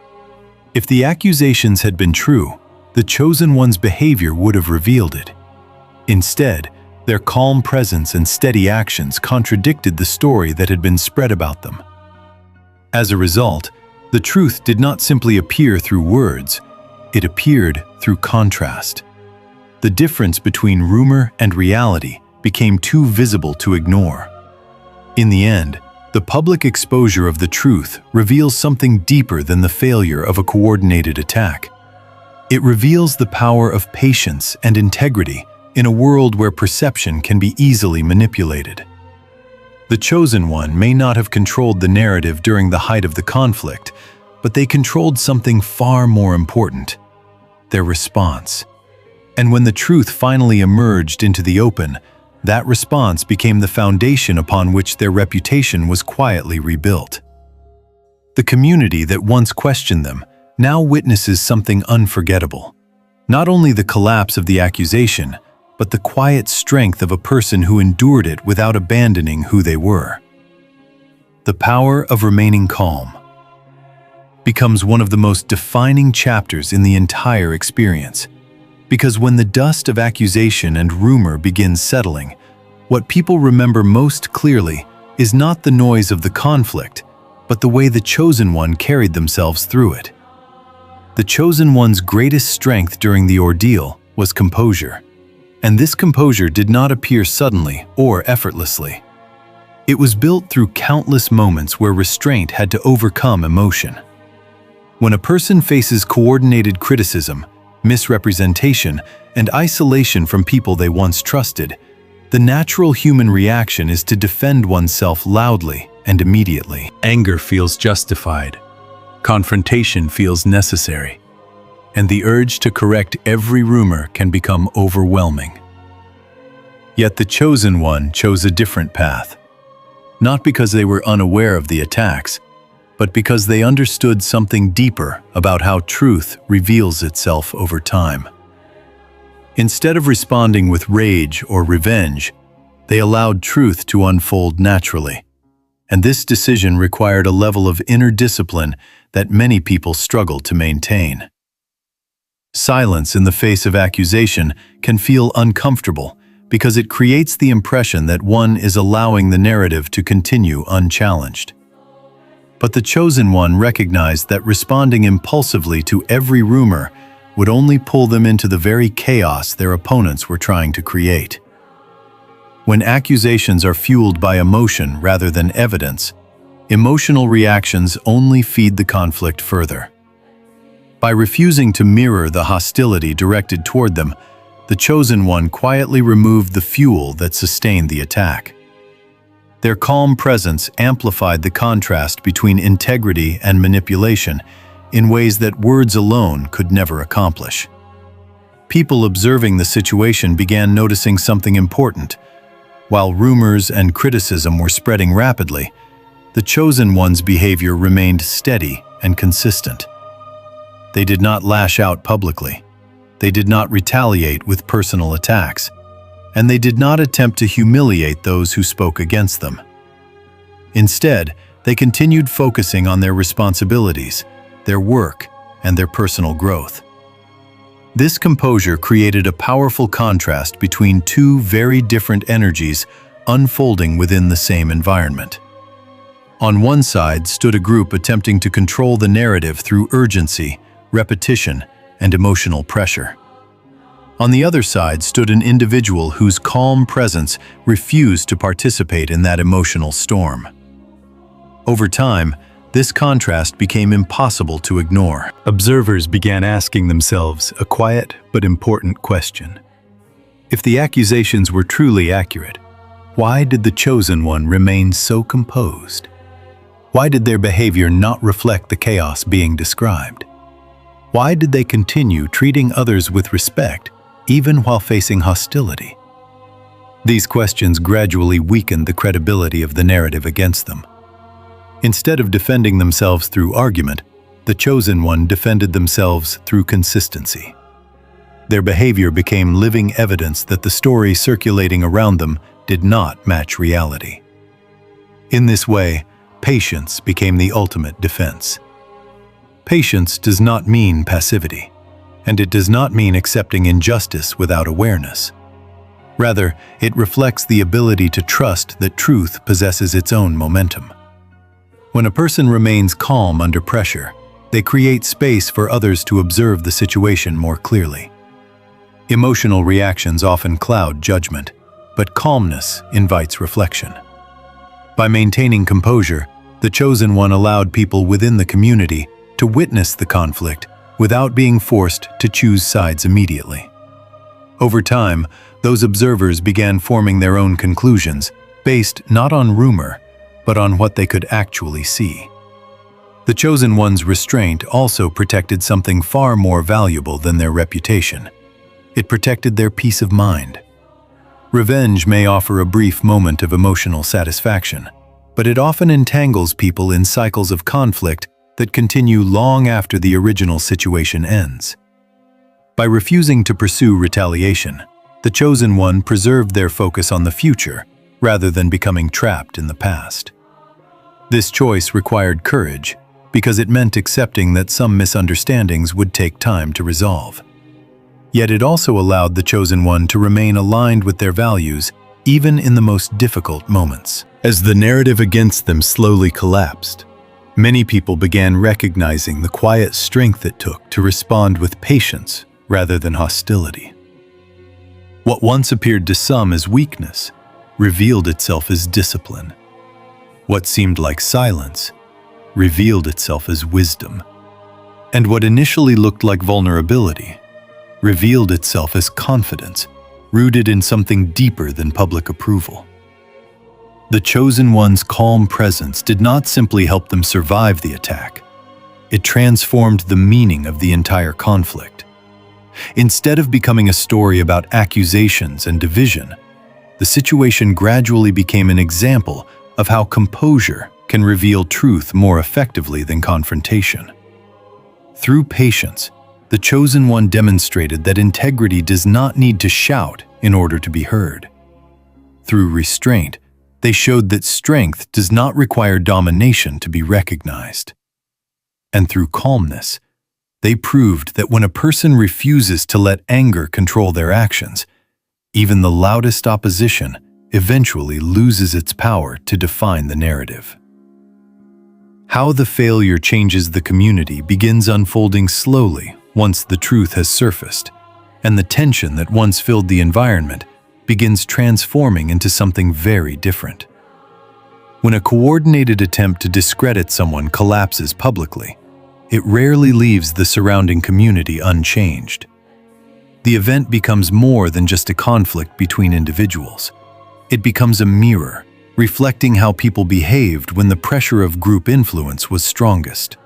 If the accusations had been true, the chosen one's behavior would have revealed it. Instead, their calm presence and steady actions contradicted the story that had been spread about them. As a result, the truth did not simply appear through words, it appeared through contrast. The difference between rumor and reality became too visible to ignore. In the end, the public exposure of the truth reveals something deeper than the failure of a coordinated attack. It reveals the power of patience and integrity in a world where perception can be easily manipulated. The chosen one may not have controlled the narrative during the height of the conflict, but they controlled something far more important: their response. And when the truth finally emerged into the open, that response became the foundation upon which their reputation was quietly rebuilt. The community that once questioned them now witnesses something unforgettable. Not only the collapse of the accusation, but the quiet strength of a person who endured it without abandoning who they were. The power of remaining calm becomes one of the most defining chapters in the entire experience, because when the dust of accusation and rumor begins settling, what people remember most clearly is not the noise of the conflict, but the way the chosen one carried themselves through it. The chosen one's greatest strength during the ordeal was composure, and this composure did not appear suddenly or effortlessly. It was built through countless moments where restraint had to overcome emotion. When a person faces coordinated criticism, misrepresentation, and isolation from people they once trusted, the natural human reaction is to defend oneself loudly and immediately. Anger feels justified, confrontation feels necessary, and the urge to correct every rumor can become overwhelming. Yet the chosen one chose a different path, not because they were unaware of the attacks, but because they understood something deeper about how truth reveals itself over time. Instead of responding with rage or revenge, they allowed truth to unfold naturally. And this decision required a level of inner discipline that many people struggle to maintain. Silence in the face of accusation can feel uncomfortable because it creates the impression that one is allowing the narrative to continue unchallenged. But the chosen one recognized that responding impulsively to every rumor would only pull them into the very chaos their opponents were trying to create. When accusations are fueled by emotion rather than evidence, emotional reactions only feed the conflict further. By refusing to mirror the hostility directed toward them, the chosen one quietly removed the fuel that sustained the attack. Their calm presence amplified the contrast between integrity and manipulation in ways that words alone could never accomplish. People observing the situation began noticing something important. While rumors and criticism were spreading rapidly, the chosen one's behavior remained steady and consistent. They did not lash out publicly. They did not retaliate with personal attacks, and they did not attempt to humiliate those who spoke against them. Instead, they continued focusing on their responsibilities, their work, and their personal growth. This composure created a powerful contrast between two very different energies unfolding within the same environment. On one side stood a group attempting to control the narrative through urgency, repetition, and emotional pressure. On the other side stood an individual whose calm presence refused to participate in that emotional storm. Over time, this contrast became impossible to ignore. Observers began asking themselves a quiet but important question. If the accusations were truly accurate, why did the chosen one remain so composed? Why did their behavior not reflect the chaos being described? Why did they continue treating others with respect, even while facing hostility? These questions gradually weakened the credibility of the narrative against them. Instead of defending themselves through argument, the chosen one defended themselves through consistency. Their behavior became living evidence that the story circulating around them did not match reality. In this way, patience became the ultimate defense. Patience does not mean passivity, and it does not mean accepting injustice without awareness. Rather, it reflects the ability to trust that truth possesses its own momentum. When a person remains calm under pressure, they create space for others to observe the situation more clearly. Emotional reactions often cloud judgment, but calmness invites reflection. By maintaining composure, the chosen one allowed people within the community to witness the conflict without being forced to choose sides immediately. Over time, those observers began forming their own conclusions, based not on rumor, but on what they could actually see. The chosen one's restraint also protected something far more valuable than their reputation. It protected their peace of mind. Revenge may offer a brief moment of emotional satisfaction, but it often entangles people in cycles of conflict that continue long after the original situation ends. By refusing to pursue retaliation, the chosen one preserved their focus on the future rather than becoming trapped in the past. This choice required courage because it meant accepting that some misunderstandings would take time to resolve. Yet it also allowed the chosen one to remain aligned with their values even in the most difficult moments. As the narrative against them slowly collapsed, many people began recognizing the quiet strength it took to respond with patience rather than hostility. What once appeared to some as weakness revealed itself as discipline. What seemed like silence revealed itself as wisdom. And what initially looked like vulnerability revealed itself as confidence, rooted in something deeper than public approval. The chosen one's calm presence did not simply help them survive the attack. It transformed the meaning of the entire conflict. Instead of becoming a story about accusations and division, the situation gradually became an example of how composure can reveal truth more effectively than confrontation. Through patience, the chosen one demonstrated that integrity does not need to shout in order to be heard. Through restraint, they showed that strength does not require domination to be recognized. And through calmness, They proved that when a person refuses to let anger control their actions, even the loudest opposition eventually loses its power to define the narrative. How the failure changes the community begins unfolding slowly once the truth has surfaced, and the tension that once filled the environment begins transforming into something very different. When a coordinated attempt to discredit someone collapses publicly, it rarely leaves the surrounding community unchanged. The event becomes more than just a conflict between individuals. It becomes a mirror, reflecting how people behaved when the pressure of group influence was strongest.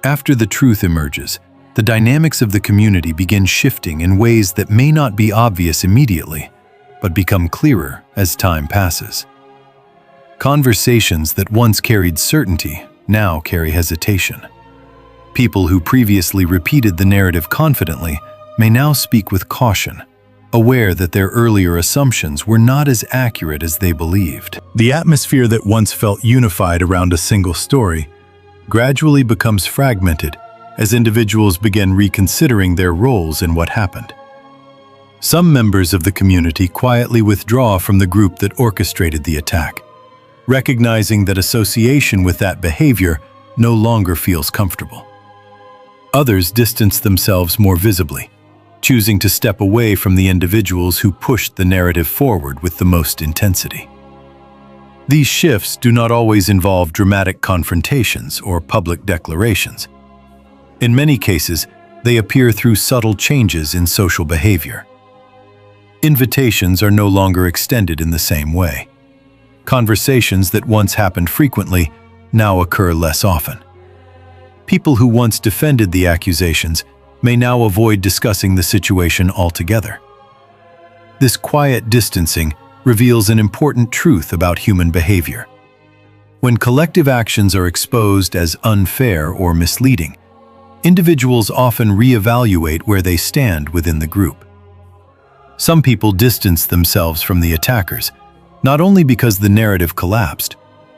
After the truth emerges, the dynamics of the community begin shifting in ways that may not be obvious immediately, but become clearer as time passes. Conversations that once carried certainty now carry hesitation. People who previously repeated the narrative confidently may now speak with caution, aware that their earlier assumptions were not as accurate as they believed. The atmosphere that once felt unified around a single story gradually becomes fragmented as individuals begin reconsidering their roles in what happened. Some members of the community quietly withdraw from the group that orchestrated the attack, recognizing that association with that behavior no longer feels comfortable. Others distance themselves more visibly, choosing to step away from the individuals who pushed the narrative forward with the most intensity. These shifts do not always involve dramatic confrontations or public declarations. In many cases, they appear through subtle changes in social behavior. Invitations are no longer extended in the same way. Conversations that once happened frequently now occur less often. People who once defended the accusations may now avoid discussing the situation altogether. This quiet distancing reveals an important truth about human behavior. When collective actions are exposed as unfair or misleading, individuals often reevaluate where they stand within the group. Some people distance themselves from the attackers, not only because the narrative collapsed,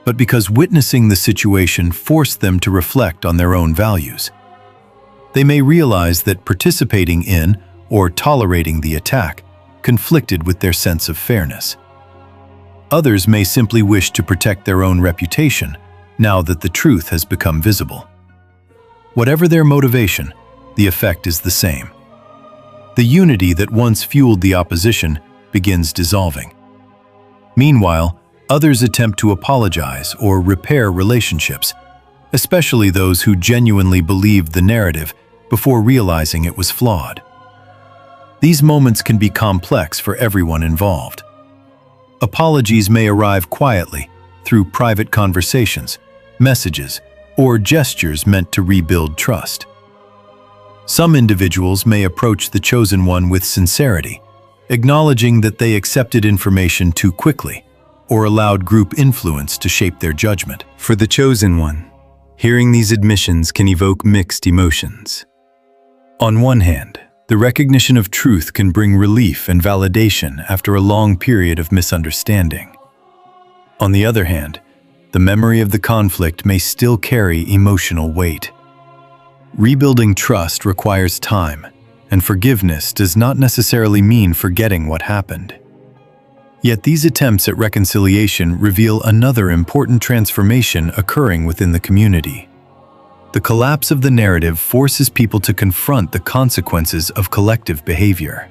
but because witnessing the situation forced them to reflect on their own values. They may realize that participating in or tolerating the attack conflicted with their sense of fairness. Others may simply wish to protect their own reputation now that the truth has become visible. Whatever their motivation, the effect is the same. The unity that once fueled the opposition begins dissolving. Meanwhile, others attempt to apologize or repair relationships, especially those who genuinely believed the narrative before realizing it was flawed. These moments can be complex for everyone involved. Apologies may arrive quietly through private conversations, messages, or gestures meant to rebuild trust. Some individuals may approach the chosen one with sincerity, acknowledging that they accepted information too quickly or allowed group influence to shape their judgment. For the chosen one, hearing these admissions can evoke mixed emotions. On one hand, the recognition of truth can bring relief and validation after a long period of misunderstanding. On the other hand, the memory of the conflict may still carry emotional weight. Rebuilding trust requires time, and forgiveness does not necessarily mean forgetting what happened. Yet these attempts at reconciliation reveal another important transformation occurring within the community. The collapse of the narrative forces people to confront the consequences of collective behavior.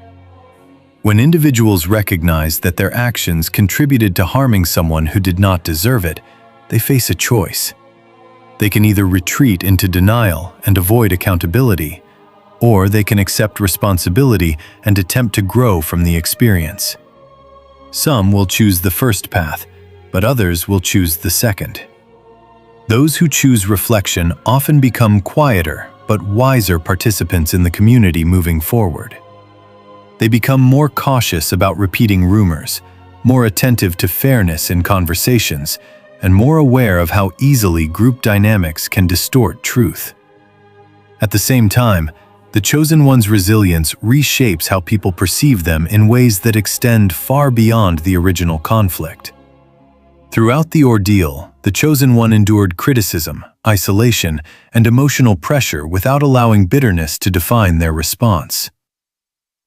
When individuals recognize that their actions contributed to harming someone who did not deserve it, they face a choice. They can either retreat into denial and avoid accountability, or they can accept responsibility and attempt to grow from the experience. Some will choose the first path, but others will choose the second. Those who choose reflection often become quieter but wiser participants in the community moving forward. They become more cautious about repeating rumors, more attentive to fairness in conversations, and more aware of how easily group dynamics can distort truth. At the same time, the chosen one's resilience reshapes how people perceive them in ways that extend far beyond the original conflict. Throughout the ordeal, The chosen one endured criticism, isolation, and emotional pressure without allowing bitterness to define their response.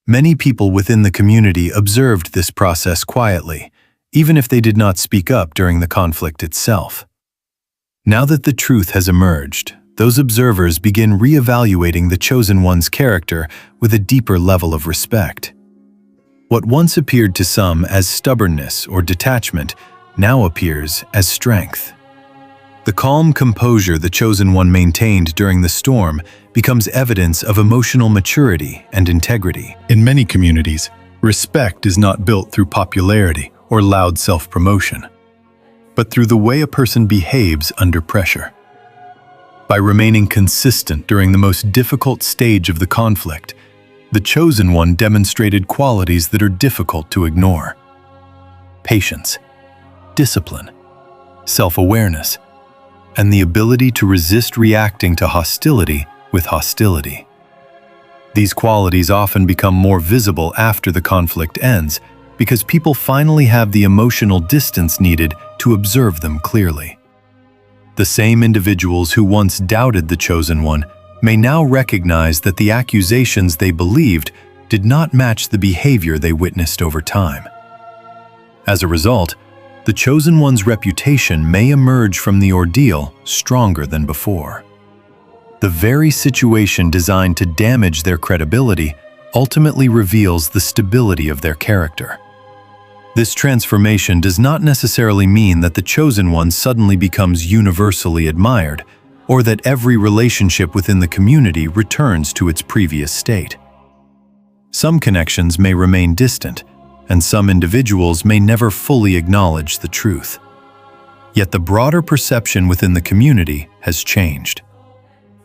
Many people within the community observed this process quietly, even if they did not speak up during the conflict itself. Now that the truth has emerged, those observers begin re-evaluating the chosen one's character with a deeper level of respect. What once appeared to some as stubbornness or detachment now appears as strength. The calm composure the chosen one maintained during the storm becomes evidence of emotional maturity and integrity. In many communities, respect is not built through popularity or loud self-promotion, but through the way a person behaves under pressure. By remaining consistent during the most difficult stage of the conflict, the chosen one demonstrated qualities that are difficult to ignore: patience, discipline, self-awareness, and the ability to resist reacting to hostility with hostility. These qualities often become more visible after the conflict ends because people finally have the emotional distance needed to observe them clearly. The same individuals who once doubted the chosen one may now recognize that the accusations they believed did not match the behavior they witnessed over time. As a result, the chosen one's reputation may emerge from the ordeal stronger than before. The very situation designed to damage their credibility ultimately reveals the stability of their character. This transformation does not necessarily mean that the chosen one suddenly becomes universally admired, or that every relationship within the community returns to its previous state. Some connections may remain distant, and some individuals may never fully acknowledge the truth. Yet the broader perception within the community has changed.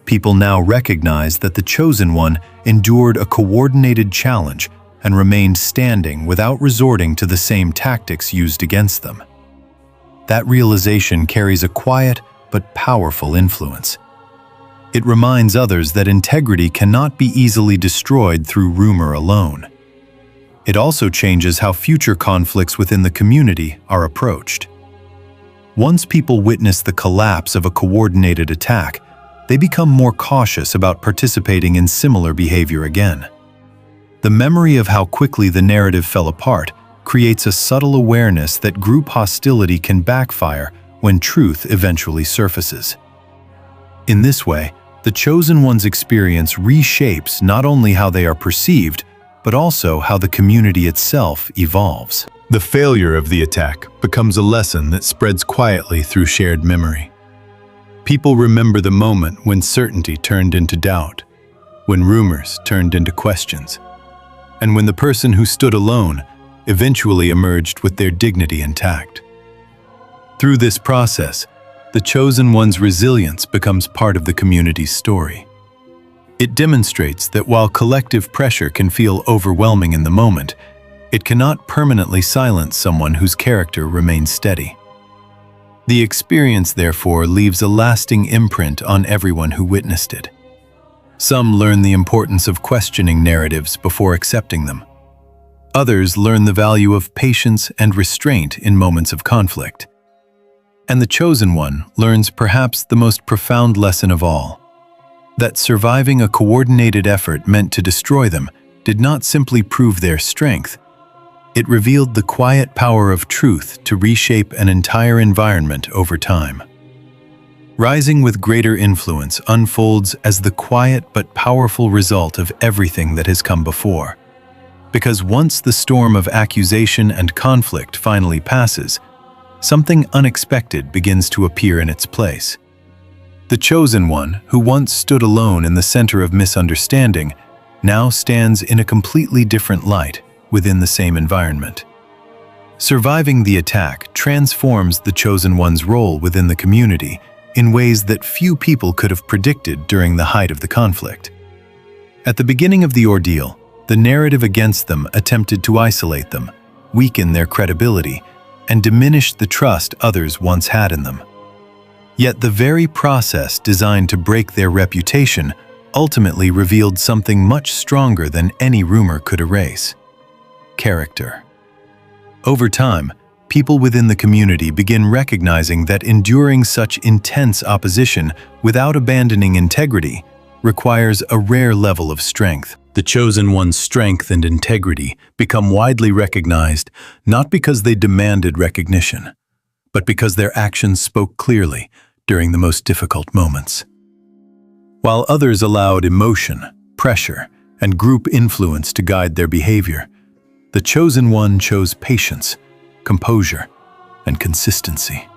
People now recognize that the chosen one endured a coordinated challenge and remained standing without resorting to the same tactics used against them. That realization carries a quiet but powerful influence. It reminds others that integrity cannot be easily destroyed through rumor alone. It also changes how future conflicts within the community are approached. Once people witness the collapse of a coordinated attack, they become more cautious about participating in similar behavior again. The memory of how quickly the narrative fell apart creates a subtle awareness that group hostility can backfire when truth eventually surfaces. In this way, the chosen one's experience reshapes not only how they are perceived, but also how the community itself evolves. The failure of the attack becomes a lesson that spreads quietly through shared memory. People remember the moment when certainty turned into doubt, when rumors turned into questions, and when the person who stood alone eventually emerged with their dignity intact. Through this process, the chosen one's resilience becomes part of the community's story. It demonstrates that while collective pressure can feel overwhelming in the moment, it cannot permanently silence someone whose character remains steady. The experience, therefore, leaves a lasting imprint on everyone who witnessed it. Some learn the importance of questioning narratives before accepting them. Others learn the value of patience and restraint in moments of conflict. And the chosen one learns perhaps the most profound lesson of all: that surviving a coordinated effort meant to destroy them did not simply prove their strength. It revealed the quiet power of truth to reshape an entire environment over time. Rising with greater influence unfolds as the quiet but powerful result of everything that has come before. Because once the storm of accusation and conflict finally passes, something unexpected begins to appear in its place. The chosen one, who once stood alone in the center of misunderstanding, now stands in a completely different light within the same environment. Surviving the attack transforms the chosen one's role within the community in ways that few people could have predicted during the height of the conflict. At the beginning of the ordeal, the narrative against them attempted to isolate them, weaken their credibility, and diminish the trust others once had in them. Yet the very process designed to break their reputation ultimately revealed something much stronger than any rumor could erase: character. Over time, people within the community begin recognizing that enduring such intense opposition without abandoning integrity requires a rare level of strength. The chosen one's strength and integrity become widely recognized not because they demanded recognition, but because their actions spoke clearly during the most difficult moments. While others allowed emotion, pressure, and group influence to guide their behavior, the chosen one chose patience, composure, and consistency.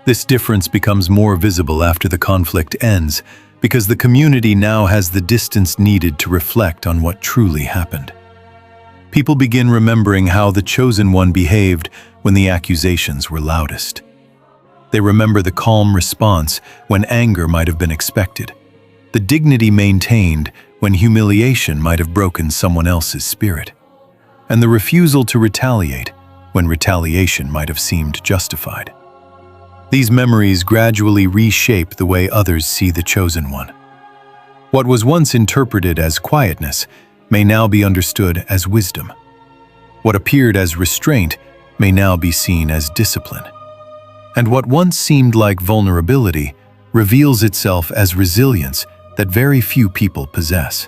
This difference becomes more visible after the conflict ends because the community now has the distance needed to reflect on what truly happened. People begin remembering how the chosen one behaved when the accusations were loudest. They remember the calm response when anger might have been expected, the dignity maintained when humiliation might have broken someone else's spirit, and the refusal to retaliate when retaliation might have seemed justified. These memories gradually reshape the way others see the chosen one. What was once interpreted as quietness may now be understood as wisdom. What appeared as restraint may now be seen as discipline. And what once seemed like vulnerability reveals itself as resilience that very few people possess.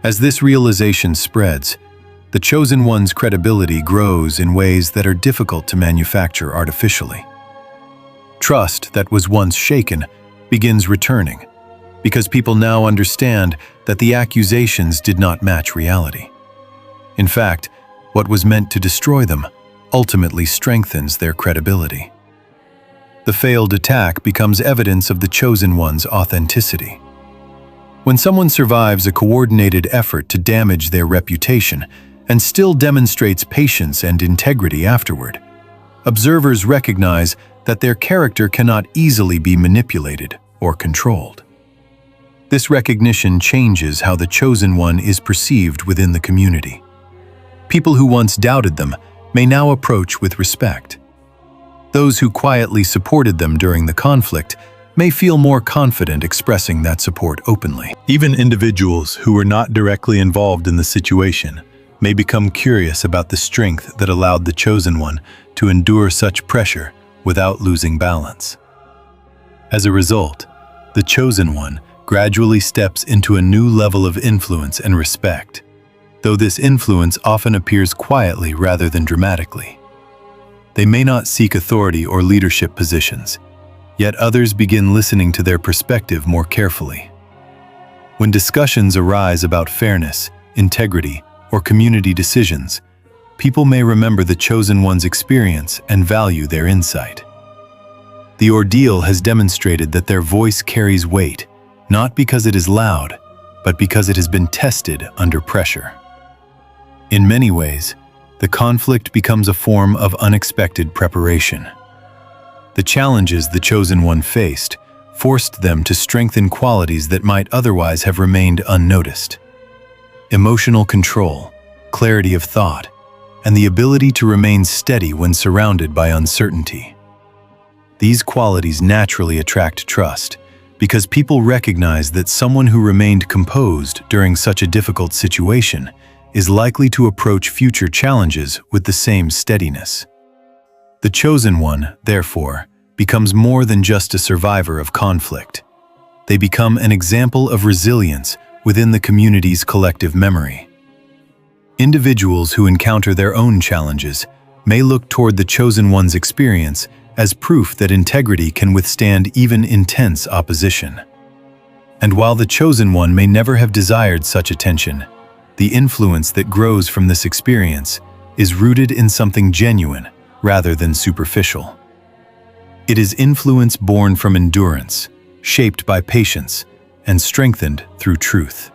As this realization spreads, the chosen one's credibility grows in ways that are difficult to manufacture artificially. Trust that was once shaken begins returning, because people now understand that the accusations did not match reality. In fact, what was meant to destroy them ultimately strengthens their credibility. The failed attack becomes evidence of the chosen one's authenticity. When someone survives a coordinated effort to damage their reputation and still demonstrates patience and integrity afterward, observers recognize that their character cannot easily be manipulated or controlled. This recognition changes how the chosen one is perceived within the community. People who once doubted them may now approach with respect. Those who quietly supported them during the conflict may feel more confident expressing that support openly. Even individuals who were not directly involved in the situation may become curious about the strength that allowed the chosen one to endure such pressure without losing balance. As a result, the chosen one gradually steps into a new level of influence and respect, though this influence often appears quietly rather than dramatically. They may not seek authority or leadership positions, yet others begin listening to their perspective more carefully. When discussions arise about fairness, integrity, or community decisions, people may remember the chosen one's experience and value their insight. The ordeal has demonstrated that their voice carries weight, not because it is loud, but because it has been tested under pressure. In many ways, the conflict becomes a form of unexpected preparation. The challenges the chosen one faced forced them to strengthen qualities that might otherwise have remained unnoticed. Emotional control, clarity of thought, and the ability to remain steady when surrounded by uncertainty. These qualities naturally attract trust because people recognize that someone who remained composed during such a difficult situation is likely to approach future challenges with the same steadiness. The chosen one, therefore, becomes more than just a survivor of conflict. They become an example of resilience within the community's collective memory. Individuals who encounter their own challenges may look toward the chosen one's experience as proof that integrity can withstand even intense opposition. And while the chosen one may never have desired such attention, the influence that grows from this experience is rooted in something genuine rather than superficial. It is influence born from endurance, shaped by patience, and strengthened through truth.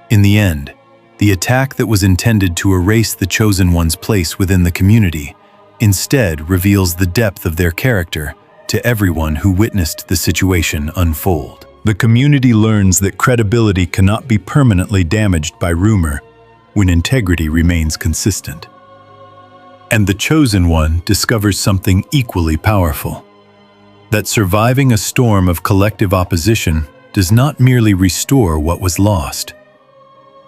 In the end, the attack that was intended to erase the chosen one's place within the community instead reveals the depth of their character to everyone who witnessed the situation unfold. The community learns that credibility cannot be permanently damaged by rumor when integrity remains consistent. And the chosen one discovers something equally powerful: that surviving a storm of collective opposition does not merely restore what was lost.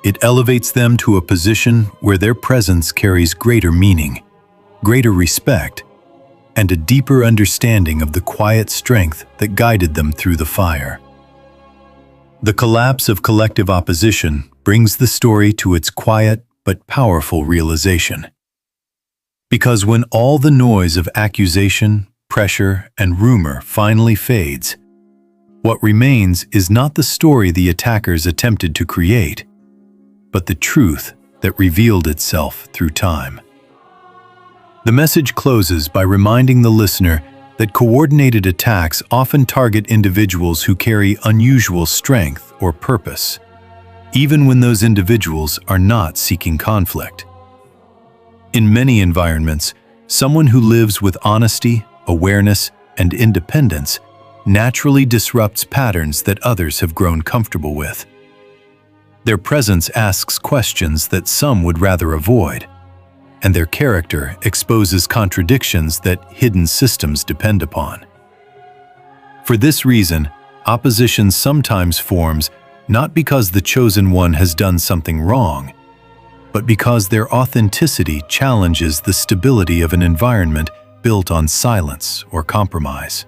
It elevates them to a position where their presence carries greater meaning, greater respect, and a deeper understanding of the quiet strength that guided them through the fire. The collapse of collective opposition brings the story to its quiet but powerful realization. Because when all the noise of accusation, pressure, and rumor finally fades, what remains is not the story the attackers attempted to create, but the truth that revealed itself through time. The message closes by reminding the listener that coordinated attacks often target individuals who carry unusual strength or purpose, even when those individuals are not seeking conflict. In many environments, someone who lives with honesty, awareness, and independence naturally disrupts patterns that others have grown comfortable with. Their presence asks questions that some would rather avoid, and their character exposes contradictions that hidden systems depend upon. For this reason, opposition sometimes forms not because the chosen one has done something wrong, but because their authenticity challenges the stability of an environment built on silence or compromise.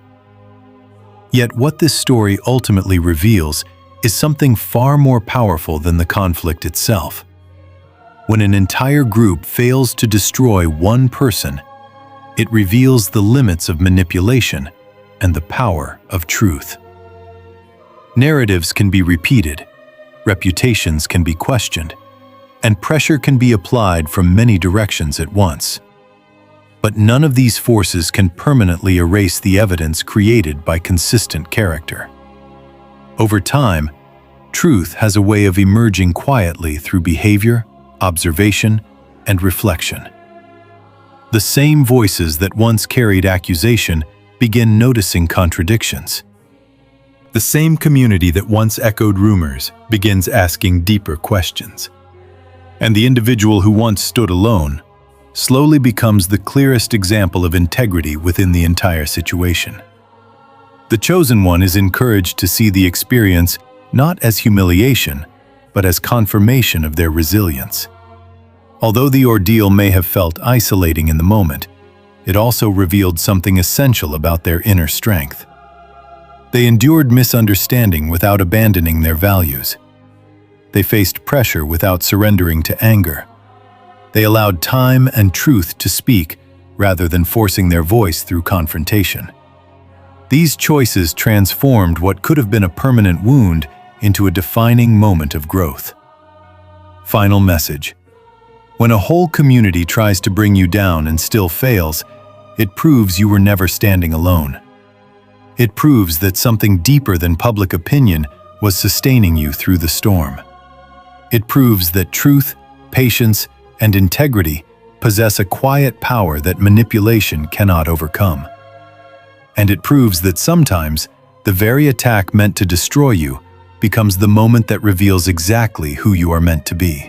Yet what this story ultimately reveals is something far more powerful than the conflict itself. When an entire group fails to destroy one person, it reveals the limits of manipulation and the power of truth. Narratives can be repeated, reputations can be questioned, and pressure can be applied from many directions at once. But none of these forces can permanently erase the evidence created by consistent character. Over time, truth has a way of emerging quietly through behavior, observation, and reflection. The same voices that once carried accusation begin noticing contradictions. The same community that once echoed rumors begins asking deeper questions. And the individual who once stood alone slowly becomes the clearest example of integrity within the entire situation. The chosen one is encouraged to see the experience not as humiliation, but as confirmation of their resilience. Although the ordeal may have felt isolating in the moment, it also revealed something essential about their inner strength. They endured misunderstanding without abandoning their values. They faced pressure without surrendering to anger. They allowed time and truth to speak rather than forcing their voice through confrontation. These choices transformed what could have been a permanent wound into a defining moment of growth. Final message. When a whole community tries to bring you down and still fails, it proves you were never standing alone. It proves that something deeper than public opinion was sustaining you through the storm. It proves that truth, patience, and integrity possess a quiet power that manipulation cannot overcome. And it proves that sometimes the very attack meant to destroy you becomes the moment that reveals exactly who you are meant to be.